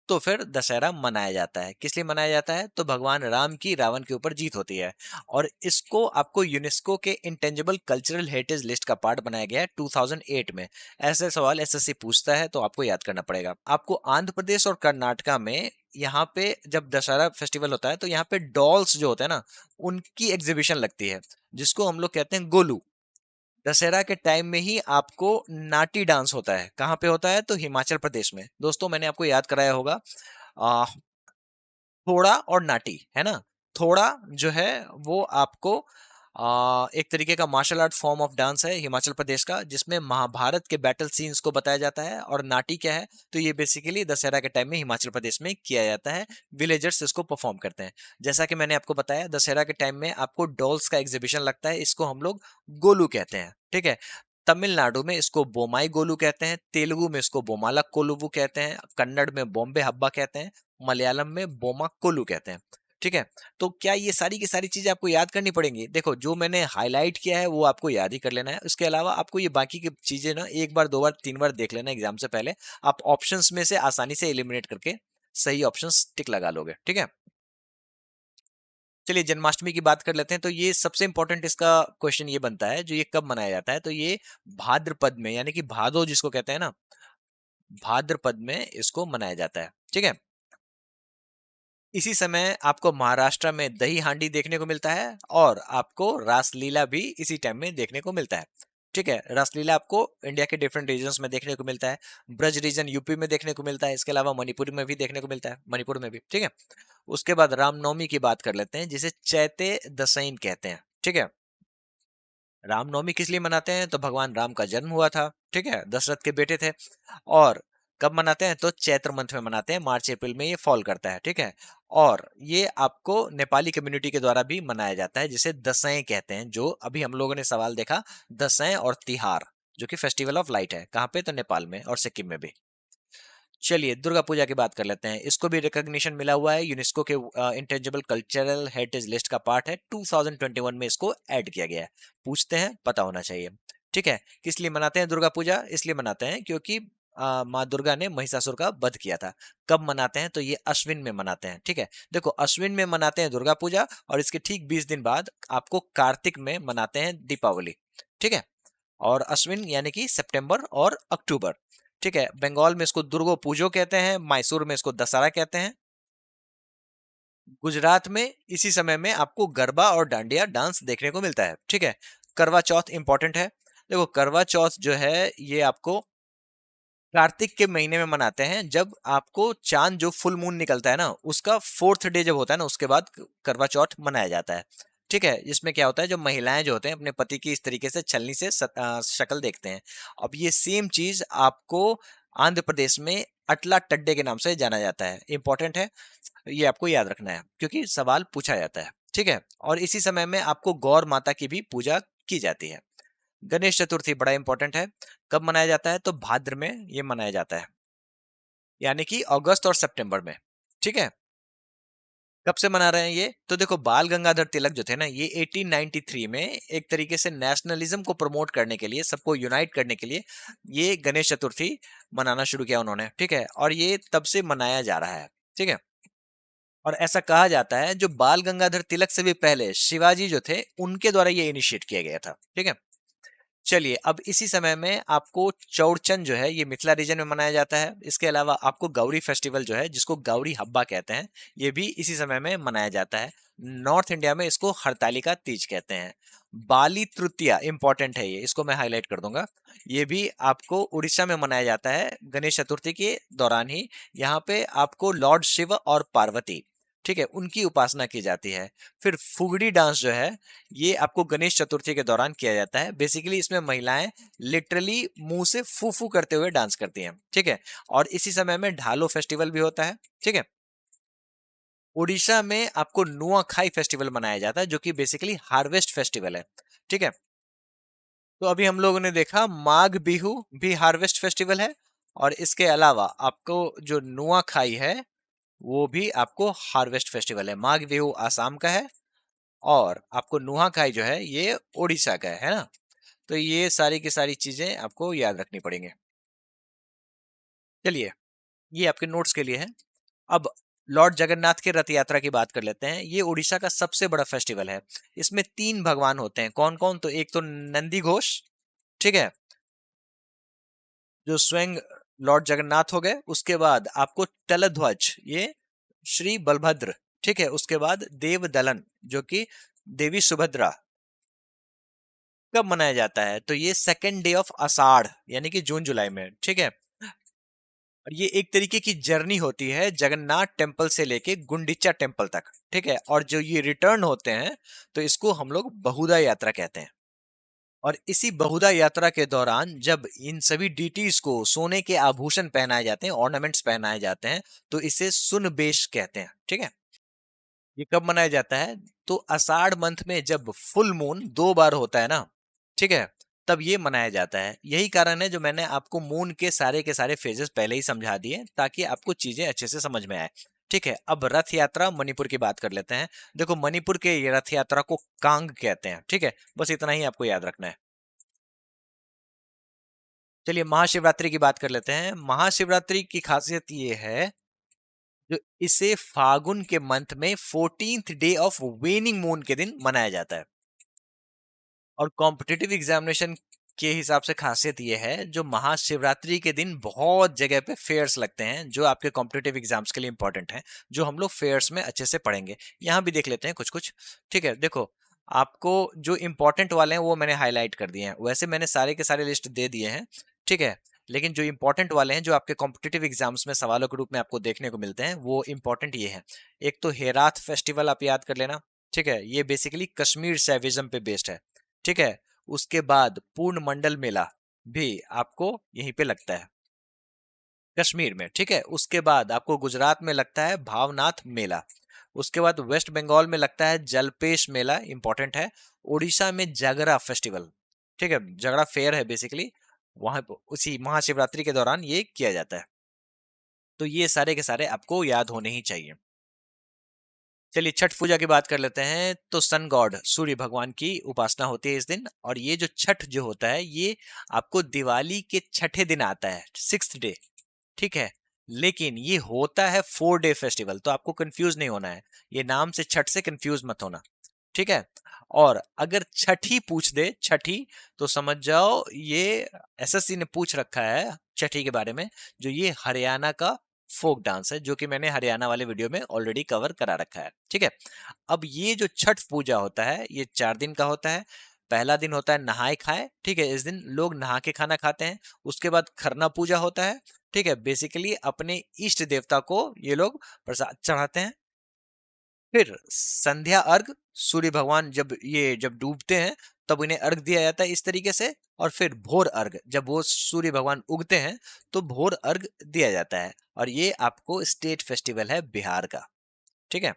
S1: तो फिर दशहरा मनाया जाता है। किस लिए मनाया जाता है, तो भगवान राम की रावण के ऊपर जीत होती है, और इसको आपको यूनेस्को के इंटेंजिबल कल्चरल हेरिटेज लिस्ट का पार्ट बनाया गया है 2008 में। ऐसे सवाल एसएससी पूछता है, तो आपको याद करना पड़ेगा। आपको आंध्र प्रदेश और कर्नाटका में, यहाँ पे जब दशहरा फेस्टिवल होता है, तो यहाँ पे डॉल्स जो होते हैं ना, उनकी एग्जीबिशन लगती है, जिसको हम लोग कहते हैं गोलू। दशहरा के टाइम में ही आपको नाटी डांस होता है, कहाँ पे होता है, तो हिमाचल प्रदेश में। दोस्तों, मैंने आपको याद कराया होगा, आ, थोड़ा और नाटी, है ना। थोड़ा जो है वो आपको एक तरीके का martial art form of dance है हिमाचल प्रदेश का, जिसमें महाभारत के बैटल सीन्स को बताया जाता है। और नाटी क्या है, तो ये बेसिकली दशहरा के टाइम में हिमाचल प्रदेश में किया जाता है, विलेजर्स इसको परफॉर्म करते हैं। जैसा कि मैंने आपको बताया, दशहरा के टाइम में आपको डॉल्स का एग्जीबिशन लगता है, इसको हम लोग गोलू कहते हैं। ठीक है, तमिलनाडु में इसको बोमाई गोलू कहते हैं, तेलुगु में इसको बोमाला कोलुवु कहते हैं, कन्नड़ में बॉम्बे हब्बा कहते हैं, मलयालम में बोमा कोलू कहते हैं। ठीक है, तो क्या ये सारी की सारी चीजें आपको याद करनी पड़ेंगी, देखो जो मैंने हाईलाइट किया है वो आपको याद ही कर लेना है। उसके अलावा आपको ये बाकी की चीजें ना एक बार, दो बार, तीन बार देख लेना एग्जाम से पहले, आप ऑप्शंस में से आसानी से एलिमिनेट करके सही ऑप्शन टिक लगा लोगे। ठीक है, चलिए जन्माष्टमी की बात कर लेते हैं। तो ये सबसे इंपॉर्टेंट इसका क्वेश्चन ये बनता है, जो ये कब मनाया जाता है, तो ये भाद्रपद में, यानी कि भादो जिसको कहते हैं ना, भाद्रपद में इसको मनाया जाता है। ठीक है, इसी समय आपको महाराष्ट्र में दही हांडी देखने को मिलता है, और आपको रासलीला भी इसी टाइम में देखने को मिलता है। ठीक है, रासलीला आपको इंडिया के डिफरेंट रीजन्स में देखने को मिलता है। ब्रज रीजन यूपी में देखने को मिलता है, इसके अलावा मणिपुर में भी देखने को मिलता है, मणिपुर में भी। ठीक है, उसके बाद रामनवमी की बात कर लेते हैं, जिसे चैते दसैन कहते हैं। ठीक है, रामनवमी किस लिए मनाते हैं, तो भगवान राम का जन्म हुआ था। ठीक है, दशरथ के बेटे थे। और कब मनाते हैं, तो चैत्र मंथ में मनाते हैं, मार्च अप्रैल में ये फॉल करता है। ठीक है, और ये आपको नेपाली कम्युनिटी के द्वारा भी मनाया जाता है, जिसे दसैं कहते हैं, जो अभी हम लोगों ने सवाल देखा, दसैं और तिहार, जो कि फेस्टिवल ऑफ लाइट है, कहाँ पे, तो नेपाल में और सिक्किम में भी। चलिए दुर्गा पूजा की बात कर लेते हैं, इसको भी रिकॉग्निशन मिला हुआ है, यूनेस्को के इंटेंजिबल कल्चरल हेरिटेज लिस्ट का पार्ट है, 2021 में इसको ऐड किया गया है। पूछते हैं, पता होना चाहिए। ठीक है, किस लिए मनाते हैं दुर्गा पूजा, इसलिए मनाते हैं क्योंकि माँ दुर्गा ने महिषासुर का वध किया था। कब मनाते हैं, तो ये अश्विन में मनाते हैं। ठीक है, देखो अश्विन में मनाते हैं दुर्गा पूजा, और इसके ठीक 20 दिन बाद आपको कार्तिक में मनाते हैं दीपावली। ठीक है, और अश्विन यानी कि सितंबर और अक्टूबर। ठीक है, बंगाल में इसको दुर्गो पूजो कहते हैं, मैसूर में इसको दशहरा कहते हैं। गुजरात में इसी समय में आपको गरबा और डांडिया डांस देखने को मिलता है। ठीक है, करवा चौथ इंपॉर्टेंट है। देखो करवा चौथ जो है ये आपको कार्तिक के महीने में मनाते हैं, जब आपको चांद जो फुल मून निकलता है ना उसका फोर्थ डे जब होता है ना उसके बाद करवा चौथ मनाया जाता है। ठीक है, इसमें क्या होता है, जो महिलाएं जो होते हैं अपने पति की इस तरीके से छलनी से शक्ल देखते हैं। अब ये सेम चीज आपको आंध्र प्रदेश में अटला टड्डे के नाम से जाना जाता है। इंपॉर्टेंट है, ये आपको याद रखना है क्योंकि सवाल पूछा जाता है। ठीक है, और इसी समय में आपको गौर माता की भी पूजा की जाती है। गणेश चतुर्थी बड़ा इंपॉर्टेंट है। कब मनाया जाता है, तो भाद्र में ये मनाया जाता है, यानी कि अगस्त और सितंबर में। ठीक है, कब से मना रहे हैं ये, तो देखो बाल गंगाधर तिलक जो थे ना ये 1893 में एक तरीके से नेशनलिज्म को प्रमोट करने के लिए, सबको यूनाइट करने के लिए ये गणेश चतुर्थी मनाना शुरू किया उन्होंने। ठीक है, और ये तब से मनाया जा रहा है। ठीक है, और ऐसा कहा जाता है जो बाल गंगाधर तिलक से भी पहले शिवाजी जो थे उनके द्वारा ये इनिशिएट किया गया था। ठीक है, चलिए अब इसी समय में आपको चौड़चन जो है ये मिथिला रीजन में मनाया जाता है। इसके अलावा आपको गौरी फेस्टिवल जो है जिसको गौरी हब्बा कहते हैं ये भी इसी समय में मनाया जाता है। नॉर्थ इंडिया में इसको हरतालिका तीज कहते हैं। बाली तृतीया इंपॉर्टेंट है, ये इसको मैं हाईलाइट कर दूंगा। ये भी आपको उड़ीसा में मनाया जाता है गणेश चतुर्थी के दौरान ही। यहाँ पे आपको लॉर्ड शिव और पार्वती, ठीक है, उनकी उपासना की जाती है। फिर फुगड़ी डांस जो है ये आपको गणेश चतुर्थी के दौरान किया जाता है। बेसिकली इसमें महिलाएं लिटरली मुंह से फू फू करते हुए डांस करती हैं। ठीक है, और इसी समय में ढालो फेस्टिवल भी होता है। ठीक है, उड़ीसा में आपको नुआखाई फेस्टिवल मनाया जाता है जो कि बेसिकली हार्वेस्ट फेस्टिवल है। ठीक है, तो अभी हम लोगों ने देखा माघ बिहू भी हार्वेस्ट फेस्टिवल है, और इसके अलावा आपको जो नुआखाई है वो भी आपको हार्वेस्ट फेस्टिवल है। माघ बिहू आसाम का है और आपको नुआखाई जो है ये उड़ीसा का है ना। तो ये सारी की सारी चीजें आपको याद रखनी पड़ेंगे। चलिए, ये आपके नोट्स के लिए है। अब लॉर्ड जगन्नाथ की रथ यात्रा की बात कर लेते हैं। ये उड़ीसा का सबसे बड़ा फेस्टिवल है। इसमें 3 भगवान होते हैं। कौन कौन, तो एक तो नंदी घोष, ठीक है, जो स्वयं लॉर्ड जगन्नाथ हो गए। उसके बाद आपको तलध्वज, ये श्री बलभद्र। ठीक है, उसके बाद देव दलन जो कि देवी सुभद्रा। कब मनाया जाता है, तो ये सेकेंड डे ऑफ आषाढ़ यानी कि जून जुलाई में। ठीक है, और ये एक तरीके की जर्नी होती है जगन्नाथ टेम्पल से लेके गुंडीचा टेम्पल तक। ठीक है, और जो ये रिटर्न होते हैं तो इसको हम लोग बहुधा यात्रा कहते हैं। और इसी बहुधा यात्रा के दौरान जब इन सभी डीटीज को सोने के आभूषण पहनाए जाते हैं, ऑर्नामेंट्स पहनाए जाते हैं, तो इसे सुनबेश कहते हैं। ठीक है, ये कब मनाया जाता है, तो आषाढ़ मंथ में जब फुल मून 2 बार होता है ना, ठीक है, तब ये मनाया जाता है। यही कारण है जो मैंने आपको मून के सारे फेजेस पहले ही समझा दिए ताकि आपको चीजें अच्छे से समझ में आए। ठीक है, अब रथ यात्रा मणिपुर की बात कर लेते हैं। देखो मणिपुर के ये रथ यात्रा को कांग कहते हैं। ठीक है, बस इतना ही आपको याद रखना है। चलिए महाशिवरात्रि की बात कर लेते हैं। महाशिवरात्रि की खासियत ये है जो इसे फागुन के मंथ में 14th डे ऑफ वेनिंग मून के दिन मनाया जाता है। और कॉम्पिटिटिव एग्जामिनेशन के हिसाब से खासियत ये है जो महाशिवरात्रि के दिन बहुत जगह पे फेयर्स लगते हैं जो आपके कॉम्पिटिटिव एग्जाम्स के लिए इंपॉर्टेंट हैं, जो हम लोग फेयर्स में अच्छे से पढ़ेंगे। यहाँ भी देख लेते हैं कुछ कुछ। ठीक है, देखो आपको जो इंपॉर्टेंट वाले हैं वो मैंने हाईलाइट कर दिए हैं। वैसे मैंने सारे के सारे लिस्ट दे दिए हैं। ठीक है, लेकिन जो इंपॉर्टेंट वाले हैं जो आपके कॉम्पिटिटिव एग्जाम्स में सवालों के रूप में आपको देखने को मिलते हैं वो इंपॉर्टेंट ये है। एक तो हेरात फेस्टिवल आप याद कर लेना। ठीक है, ये बेसिकली कश्मीर सैविज्म पे बेस्ड है। ठीक है, उसके बाद पूर्ण मंडल मेला भी आपको यहीं पे लगता है कश्मीर में। ठीक है, उसके बाद आपको गुजरात में लगता है भावनाथ मेला। उसके बाद वेस्ट बंगाल में लगता है जलपेश मेला, इंपॉर्टेंट है। उड़ीसा में जागरा फेस्टिवल, ठीक है, जागरा फेयर है बेसिकली, वहां उसी महाशिवरात्रि के दौरान ये किया जाता है। तो ये सारे के सारे आपको याद होने ही चाहिए। चलिए छठ पूजा की बात कर लेते हैं। तो सन गॉड सूर्य भगवान की उपासना होती है इस दिन। और ये जो छठ जो होता है ये आपको दिवाली के छठे दिन आता है, 6th डे। ठीक है, लेकिन ये होता है 4 डे फेस्टिवल, तो आपको कंफ्यूज नहीं होना है। ये नाम से छठ से कंफ्यूज मत होना। ठीक है। और अगर छठी पूछ दे, छठी, तो समझ जाओ ये एसएससी ने पूछ रखा है छठी के बारे में, जो ये हरियाणा का फोक डांस है, जो कि मैंने हरियाणा वाले वीडियो में ऑलरेडी कवर करा रखा है। ठीक है। अब ये जो छठ पूजा होता है ये 4 दिन का होता है। पहला दिन होता है नहाए खाए, ठीक है, इस दिन लोग नहा के खाना खाते हैं। उसके बाद खरना पूजा होता है, ठीक है, बेसिकली अपने इष्ट देवता को ये लोग प्रसाद चढ़ाते हैं। फिर संध्या अर्घ, सूर्य भगवान जब डूबते हैं तब इन्हें अर्घ दिया जाता है इस तरीके से। और फिर भोर अर्घ, जब वो सूर्य भगवान उगते हैं तो भोर अर्घ दिया जाता है। और ये आपको स्टेट फेस्टिवल है बिहार का। ठीक है।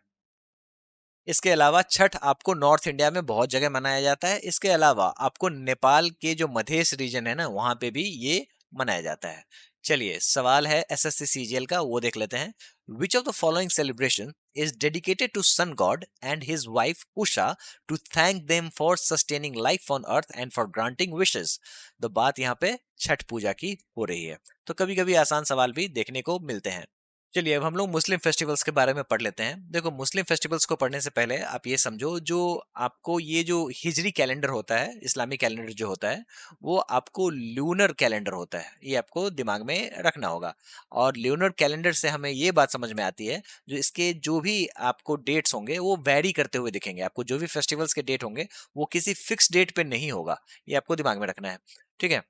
S1: इसके अलावा छठ आपको नॉर्थ इंडिया में बहुत जगह मनाया जाता है। इसके अलावा आपको नेपाल के जो मधेश रीजन है ना, वहां पे भी ये मनाया जाता है। चलिए, सवाल है एसएससी सीजीएल का, वो देख लेते हैं। Which of the following celebration is dedicated to sun god and his wife Usha to thank them for sustaining life on earth and for granting wishes? तो बात यहाँ पे छठ पूजा की हो रही है। तो कभी कभी आसान सवाल भी देखने को मिलते हैं। चलिए, अब हम लोग मुस्लिम फेस्टिवल्स के बारे में पढ़ लेते हैं। देखो, मुस्लिम फेस्टिवल्स को पढ़ने से पहले आप ये समझो, जो आपको ये जो हिजरी कैलेंडर होता है, इस्लामी कैलेंडर जो होता है, वो आपको ल्यूनर कैलेंडर होता है। ये आपको दिमाग में रखना होगा। और ल्यूनर कैलेंडर से हमें ये बात समझ में आती है, जो इसके जो भी आपको डेट्स होंगे वो वैरी करते हुए दिखेंगे। आपको जो भी फेस्टिवल्स के डेट होंगे वो किसी फिक्स डेट पे नहीं होगा। ये आपको दिमाग में रखना है। ठीक है।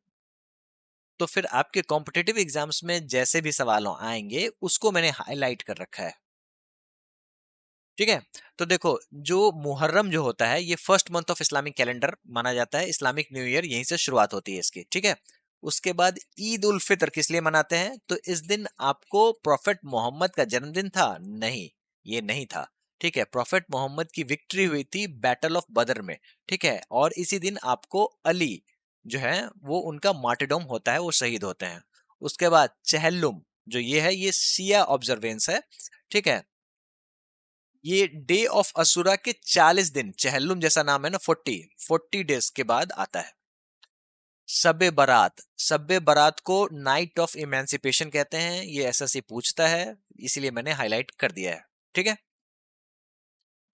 S1: तो फिर आपके कॉम्पिटिटिव एग्जाम्स में जैसे भी सवाल आएंगे उसको मैंने हाईलाइट कर रखा है। ठीक है। तो देखो, जो मुहर्रम जो होता है ये first month of Islamic calendar माना जाता है। इस्लामिक न्यू ईयर यहीं से शुरुआत होती है इसकी। ठीक है। उसके बाद ईद उल फितर किस लिए मनाते हैं? तो इस दिन आपको प्रॉफेट मोहम्मद का जन्मदिन था? नहीं, ये नहीं था। ठीक है। प्रॉफेट मोहम्मद की विक्ट्री हुई थी बैटल ऑफ बदर में। ठीक है। और इसी दिन आपको अली जो है वो उनका मार्टरडम होता है, वो शहीद होते हैं। उसके बाद चहल्लुम जो ये है, ये सिया ऑब्जर्वेंस है। ठीक है। ये डे ऑफ असुरा के 40 दिन, चहल्लुम जैसा नाम है ना, 40 डेज के बाद आता है। शबे बारात, शबे बारात को नाइट ऑफ इमेंसिपेशन कहते हैं। ये एसएससी पूछता है, इसीलिए मैंने हाईलाइट कर दिया है। ठीक है।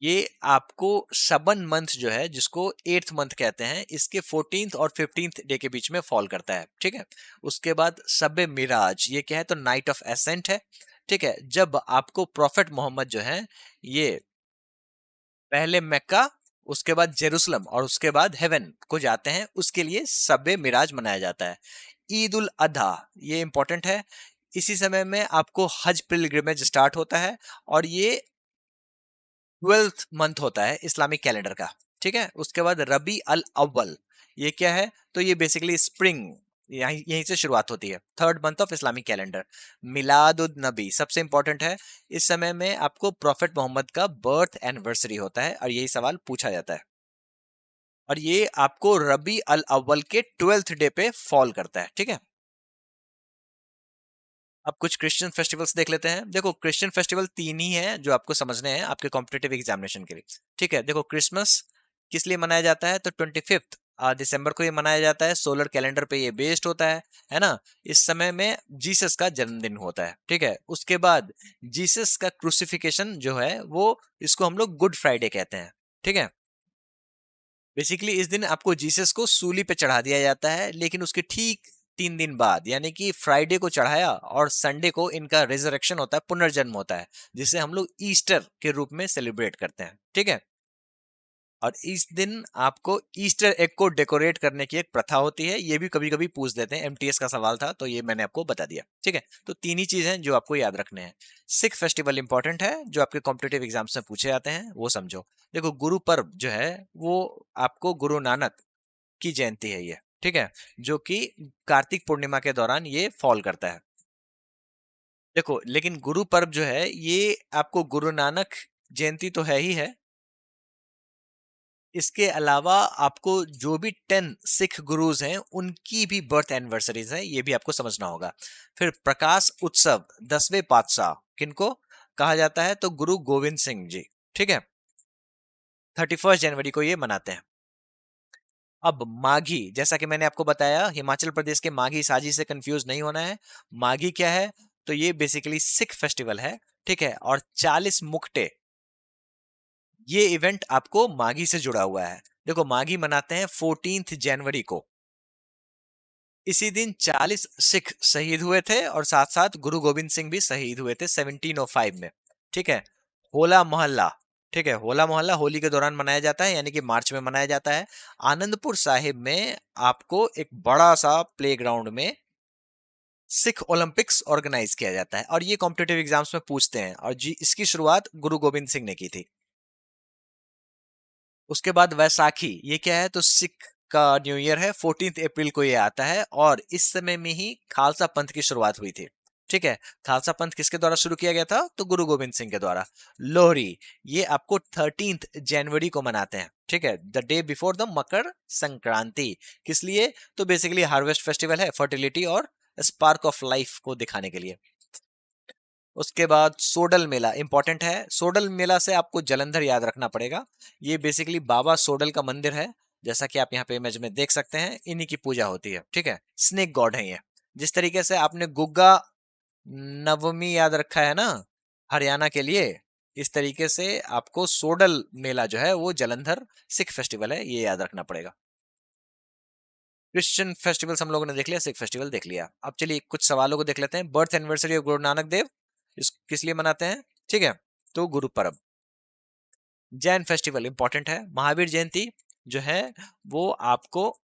S1: ये आपको शबन मंथ जो है, जिसको 8th मंथ कहते हैं, इसके 14th और 15th डे के बीच में फॉल करता है। ठीक है। उसके बाद शबे मिराज, ये क्या है? तो नाइट ऑफ एसेंट है। ठीक है। जब आपको प्रॉफेट मोहम्मद जो है ये पहले मक्का, उसके बाद जेरूसलम और उसके बाद हेवन को जाते हैं, उसके लिए सबे मिराज मनाया जाता है। ईद उल अधा, ये इंपॉर्टेंट है। इसी समय में आपको हज पिलग्रिमेज स्टार्ट होता है और ये 12th मंथ होता है इस्लामिक कैलेंडर का। ठीक है। उसके बाद रबी अल अव्वल, ये क्या है? तो ये बेसिकली स्प्रिंग, यहीं से शुरुआत होती है, 3rd month of Islamic calendar. Milad ud Nabi सबसे इंपॉर्टेंट है। इस समय में आपको प्रॉफेट मोहम्मद का बर्थ एनिवर्सरी होता है और यही सवाल पूछा जाता है। और ये आपको रबी अल अव्वल के 12th डे पे फॉल करता है। ठीक है। अब कुछ क्रिश्चियन फेस्टिवल्स देख लेते हैं। देखो, क्रिश्चियन फेस्टिवल 3 ही हैं जो आपको समझने हैं आपके कॉम्पिटेटिव एग्जामिनेशन के लिए। ठीक है। देखो, क्रिसमस किस लिए मनाया जाता है? तो 25 दिसंबर को ये मनाया जाता है। सोलर कैलेंडर पे ये बेस्ड होता है ना। इस समय में जीसस का जन्मदिन होता है। ठीक है। उसके बाद जीसस का क्रूसिफिकेशन जो है वो, इसको हम लोग गुड फ्राइडे कहते हैं। ठीक है। बेसिकली इस दिन आपको जीसस को सूली पे चढ़ा दिया जाता है, लेकिन उसके ठीक 3 दिन बाद, यानी कि फ्राइडे को चढ़ाया और संडे को इनका रिजरेक्शन होता है, पुनर्जन्म होता है, जिसे हम लोग ईस्टर के रूप में सेलिब्रेट करते हैं। ठीक है। और इस दिन आपको ईस्टर एग को डेकोरेट करने की एक प्रथा होती है। ये भी कभी कभी पूछ देते हैं, एमटीएस का सवाल था तो ये मैंने आपको बता दिया। ठीक है। तो 3 ही चीज हैं जो आपको याद रखने हैं। सिख फेस्टिवल इंपॉर्टेंट है, जो आपके कॉम्पिटेटिव एग्जाम्स में पूछे जाते हैं, वो समझो। देखो, गुरु पर्व जो है वो आपको गुरु नानक की जयंती है ये। ठीक है। जो कि कार्तिक पूर्णिमा के दौरान ये फॉल करता है। देखो, लेकिन गुरु पर्व जो है ये आपको गुरु नानक जयंती तो है ही है, इसके अलावा आपको जो भी 10 सिख गुरुज हैं उनकी भी बर्थ एनिवर्सरीज है, ये भी आपको समझना होगा। फिर प्रकाश उत्सव 10वें पातशाह किनको कहा जाता है? तो गुरु गोविंद सिंह जी। ठीक है। 31 जनवरी को ये मनाते हैं। अब माघी, जैसा कि मैंने आपको बताया, हिमाचल प्रदेश के माघी साजी से कंफ्यूज नहीं होना है। माघी क्या है? तो ये बेसिकली सिख फेस्टिवल है। ठीक है। और 40 मुक्टे, ये इवेंट आपको माघी से जुड़ा हुआ है। देखो माघी मनाते हैं 14 जनवरी को। इसी दिन 40 सिख शहीद हुए थे और साथ साथ गुरु गोविंद सिंह भी शहीद हुए थे 1705 में। ठीक है। होला मोहल्ला, ठीक है, होला मोहल्ला होली के दौरान मनाया जाता है, यानी कि मार्च में मनाया जाता है। आनंदपुर साहिब में आपको एक बड़ा सा प्लेग्राउंड में सिख ओलंपिक्स ऑर्गेनाइज किया जाता है, और ये कॉम्पिटेटिव एग्जाम्स में पूछते हैं, और जी इसकी शुरुआत गुरु गोविंद सिंह ने की थी। उसके बाद वैसाखी, ये क्या है, तो सिख का न्यू ईयर है, 14 अप्रैल को ये आता है, और इस समय में ही खालसा पंथ की शुरुआत हुई थी। ठीक है। खालसा पंथ किसके द्वारा शुरू किया गया था, तो गुरु गोविंद सिंह के द्वारा। लोहरी, ये आपको 13 जनवरी को मनाते हैं। ठीक है, the day before the Makar Sankranti. किस लिए, तो बेसिकली हार्वेस्ट फेस्टिवल है, फर्टिलिटी और स्पार्क ऑफ लाइफ को दिखाने के लिए। उसके बाद सोडल मेला इंपॉर्टेंट है। सोडल मेला से आपको जलंधर याद रखना पड़ेगा। ये बेसिकली बाबा सोडल का मंदिर है, जैसा कि आप यहाँ पे इमेज में देख सकते हैं, इन्हीं की पूजा होती है। ठीक है, स्नेक गॉड है ये। जिस तरीके से आपने गुग्गा नवमी याद रखा है ना हरियाणा के लिए, इस तरीके से आपको सोडल मेला जो है वो जलंधर सिख फेस्टिवल है, ये याद रखना पड़ेगा। क्रिश्चियन फेस्टिवल्स हम लोगों ने देख लिया, सिख फेस्टिवल देख लिया। अब चलिए कुछ सवालों को देख लेते हैं। Birth anniversary of Guru Nanak Dev किस लिए मनाते हैं, ठीक है, तो गुरु पर्व। जैन फेस्टिवल इंपॉर्टेंट है। महावीर जयंती जो है वो आपको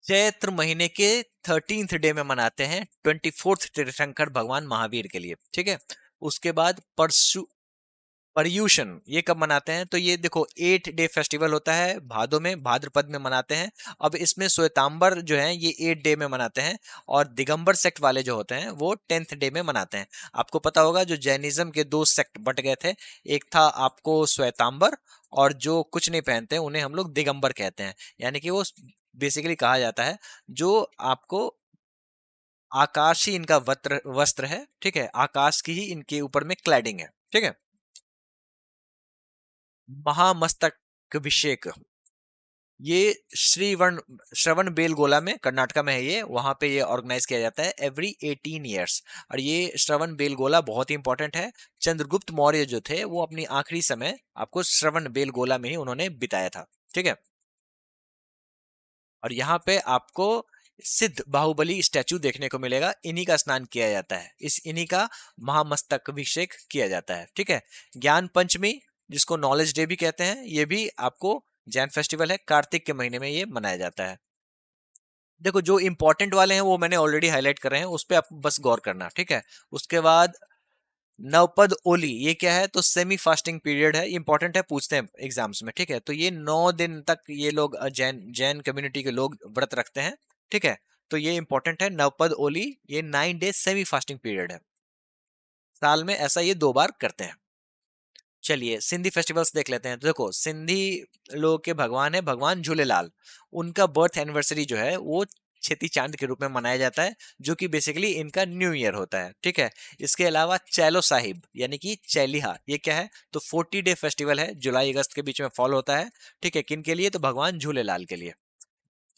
S1: चैत्र महीने के 13th डे में मनाते हैं, 24th तीर्थंकर भगवान महावीर के लिए। ठीक है। उसके बाद परशु पर्यूषण, ये कब मनाते हैं, तो ये देखो 8 डे फेस्टिवल होता है, भादो में, भाद्रपद में मनाते हैं। अब इसमें श्वेतांबर जो है ये 8 डे में मनाते हैं, और दिगंबर सेक्ट वाले जो होते हैं वो 10th डे में मनाते हैं। आपको पता होगा जो जैनिज्म के दो सेक्ट बट गए थे, एक था आपको श्वेतांबर, और जो कुछ नहीं पहनते उन्हें हम लोग दिगंबर कहते हैं। यानी कि वो बेसिकली कहा जाता है जो आपको आकाश ही इनका वस्त्र वस्त्र है। ठीक है, आकाश की ही इनके ऊपर में क्लैडिंग है। ठीक है। महामस्तक अभिषेक, ये श्रवण बेलगोला में, कर्नाटका में है ये, वहां पे ये ऑर्गेनाइज किया जाता है एवरी 18 ईयर्स। और ये श्रवण बेलगोला बहुत ही इंपॉर्टेंट है। चंद्रगुप्त मौर्य जो थे वो अपनी आखिरी समय आपको श्रवण बेलगोला में ही उन्होंने बिताया था। ठीक है। और यहाँ पे आपको सिद्ध बाहुबली स्टैचू देखने को मिलेगा, इन्हीं का स्नान किया जाता है, इन्हीं का महामस्तक अभिषेक किया जाता है। ठीक है। ज्ञान पंचमी, जिसको नॉलेज डे भी कहते हैं, ये भी आपको जैन फेस्टिवल है, कार्तिक के महीने में ये मनाया जाता है। देखो जो इंपॉर्टेंट वाले हैं वो मैंने ऑलरेडी हाईलाइट कर रहे हैं, उस पर आप बस गौर करना। ठीक है। उसके बाद नवपद ओली, ये क्या है, तो सेमी फास्टिंग पीरियड है, इंपॉर्टेंट है, पूछते हैं एग्जाम्स में। ठीक है। तो ये 9 दिन तक ये लोग जैन जैन कम्युनिटी के लोग व्रत रखते हैं। ठीक है। तो ये इंपॉर्टेंट है नवपद ओली, ये 9 डेज सेमी फास्टिंग पीरियड है, साल में ऐसा ये 2 बार करते हैं। चलिए सिंधी फेस्टिवल्स देख लेते हैं। तो देखो सिंधी लोग के भगवान है भगवान झूलेलाल, उनका बर्थ एनिवर्सरी जो है वो छेती चांद के रूप में मनाया जाता है, जो कि बेसिकली इनका न्यू ईयर होता है। ठीक है। इसके अलावा चैलो साहिब यानी कि चैलिहा, ये क्या है, तो 40 डे फेस्टिवल है, जुलाई अगस्त के बीच में फॉल होता है। ठीक है। किन के लिए, तो भगवान झूलेलाल के लिए।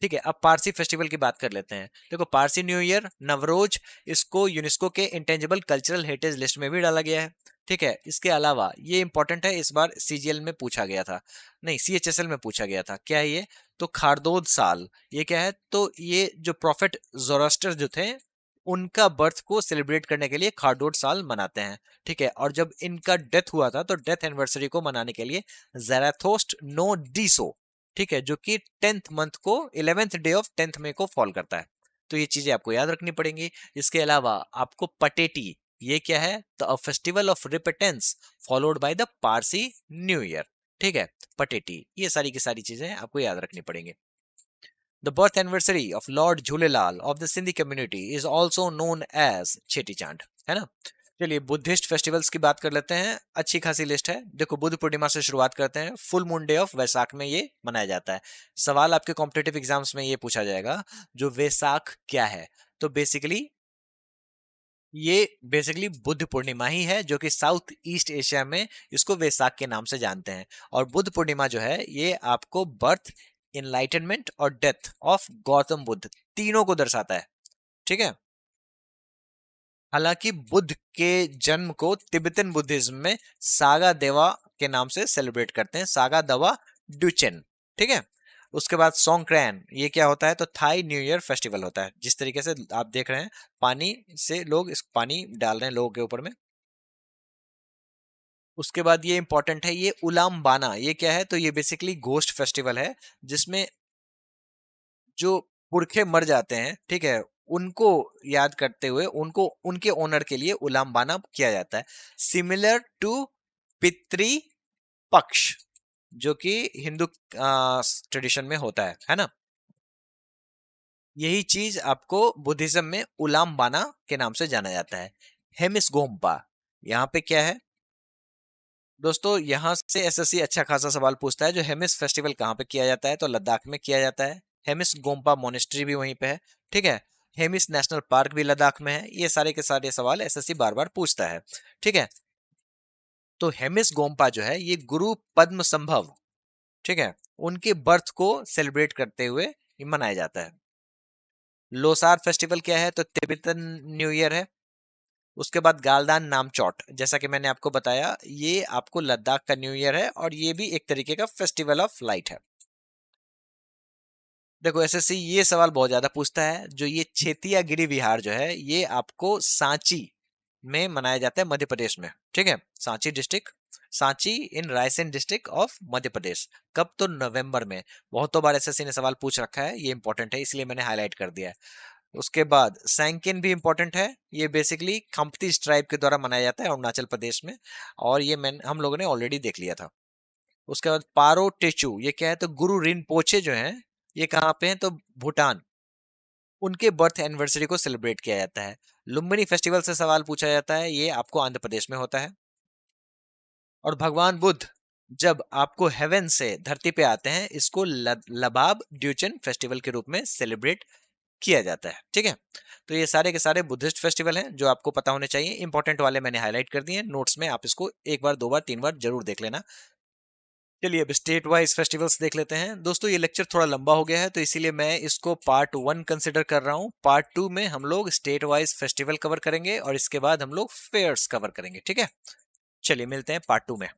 S1: ठीक है। अब पारसी फेस्टिवल की बात कर लेते हैं। देखो पारसी न्यू ईयर नवरोज, इसको यूनेस्को के इंटेंजिबल कल्चरल हेरिटेज लिस्ट में भी डाला गया है। ठीक है। इसके अलावा ये इंपॉर्टेंट है, इस बार सीजीएल में पूछा गया था, नहीं सीएचएसएल में पूछा गया था, क्या है ये, तो खारदोद साल, ये क्या है, तो ये जो प्रॉफिट जोरास्टर जो थे उनका बर्थ को सेलिब्रेट करने के लिए खारदोद साल मनाते हैं। ठीक है। और जब इनका डेथ हुआ था तो डेथ एनिवर्सरी को मनाने के लिए जैराथोस्ट नो डीसो, ठीक है, जो कि 10th मंथ को 11th डे ऑफ 10th में को फॉल करता है। तो ये चीजें आपको याद रखनी पड़ेंगी। इसके अलावा आपको पटेटी, ये क्या है, तो festival of repentance followed by the Parsi new year. ठीक है। पटेटी, ये सारी की सारी चीजें आपको याद रखनी पड़ेंगी। The birth anniversary of lord Jhulelal of the Sindhi community is also known as Cheti Chand, है ना। चलिए बुद्धिस्ट फेस्टिवल्स की बात कर लेते हैं, अच्छी खासी लिस्ट है। देखो बुद्ध पूर्णिमा से शुरुआत करते हैं, full moon day of Vaisakh में ये मनाया जाता है। सवाल आपके कॉम्पिटेटिव एग्जाम्स में ये पूछा जाएगा, जो वैसाख क्या है, तो बेसिकली बुद्ध पूर्णिमा ही है, जो कि साउथ ईस्ट एशिया में इसको वैसाख के नाम से जानते हैं। और बुद्ध पूर्णिमा जो है ये आपको बर्थ, इनलाइटनमेंट और डेथ ऑफ गौतम बुद्ध तीनों को दर्शाता है। ठीक है। हालांकि बुद्ध के जन्म को तिब्बतन बुद्धिज्म में सागा देवा के नाम से सेलिब्रेट करते हैं, सागा दवा ड्यूचेन, ठीक है। उसके बाद सोंगक्रैन, ये क्या होता है, तो थाई न्यू ईयर फेस्टिवल होता है। जिस तरीके से आप देख रहे हैं पानी से लोग इस पानी डाल रहे हैं लोगों के ऊपर में। उसके बाद ये इंपॉर्टेंट है, ये उलाम बाना, ये क्या है, तो ये बेसिकली घोस्ट फेस्टिवल है जिसमें जो पुरखे मर जाते हैं, ठीक है, उनको याद करते हुए उनको उनके ओनर के लिए उलाम बाना किया जाता है, सिमिलर टू पितृ पक्ष, जो कि हिंदू ट्रेडिशन में होता है ना। यही चीज आपको बुद्धिज्म में उलाम बाना के नाम से जाना जाता है। हेमिस गोम्पा, यहाँ पे क्या है दोस्तों, यहाँ से एसएससी अच्छा खासा सवाल पूछता है, जो हेमिस फेस्टिवल कहाँ पे किया जाता है, तो लद्दाख में किया जाता है। हेमिस गोम्पा मोनेस्ट्री भी वहीं पे है, ठीक है। हेमिस नेशनल पार्क भी लद्दाख में है। ये सारे के सारे सवाल एसएससी बार बार पूछता है, ठीक है। तो हेमिस गोम्पा जो है ये गुरु पद्म संभव, ठीक है, उनके बर्थ को सेलिब्रेट करते हुए ये मनाया जाता है। लोसार फेस्टिवल क्या है, तो तिब्बतन न्यू ईयर है। उसके बाद गालदान नामचौट, जैसा कि मैंने आपको बताया, ये आपको लद्दाख का न्यू ईयर है और ये भी एक तरीके का फेस्टिवल ऑफ लाइट है। देखो एसएससी ये सवाल बहुत ज्यादा पूछता है, जो ये छेतिया गिरी विहार जो है ये आपको सांची में मनाया जाता है, मध्य प्रदेश में, ठीक है। Sanchi district, Sanchi in Raisen district of Madhya Pradesh. कब, तो नवंबर में। बहुतों बार एसएससी ने सवाल पूछ रखा है, ये इंपॉर्टेंट है इसलिए मैंने हाईलाइट कर दिया है। उसके बाद सैंकिन भी इंपॉर्टेंट है, ये बेसिकली खम्पती ट्राइब के द्वारा मनाया जाता है अरुणाचल प्रदेश में, और ये हम लोगों ने ऑलरेडी देख लिया था। उसके बाद पारो टेचू, ये क्या है, तो गुरु रिनपोचे जो है ये कहाँ पे हैं, तो भूटान, उनके बर्थ एनिवर्सरी को सेलिब्रेट किया जाता है। लुम्बिनी फेस्टिवल से सवाल पूछा जाता है, ये आपको आंध्र प्रदेश में होता है। और भगवान बुद्ध जब आपको हेवन से धरती पे आते हैं, इसको लबाब ड्यूचन फेस्टिवल के रूप में सेलिब्रेट किया जाता है, ठीक है। तो ये सारे के सारे बुद्धिस्ट फेस्टिवल हैं जो आपको पता होने चाहिए। इंपॉर्टेंट वाले मैंने हाईलाइट कर दिए नोट्स में, आप इसको एक बार, दो बार, तीन बार जरूर देख लेना। चलिए अब स्टेट वाइज फेस्टिवल्स देख लेते हैं। दोस्तों ये लेक्चर थोड़ा लंबा हो गया है, तो इसीलिए मैं इसको पार्ट 1 कंसिडर कर रहा हूँ। पार्ट 2 में हम लोग स्टेट वाइज फेस्टिवल कवर करेंगे और इसके बाद हम लोग फेयर्स कवर करेंगे, ठीक है। चलिए मिलते हैं पार्ट 2 में।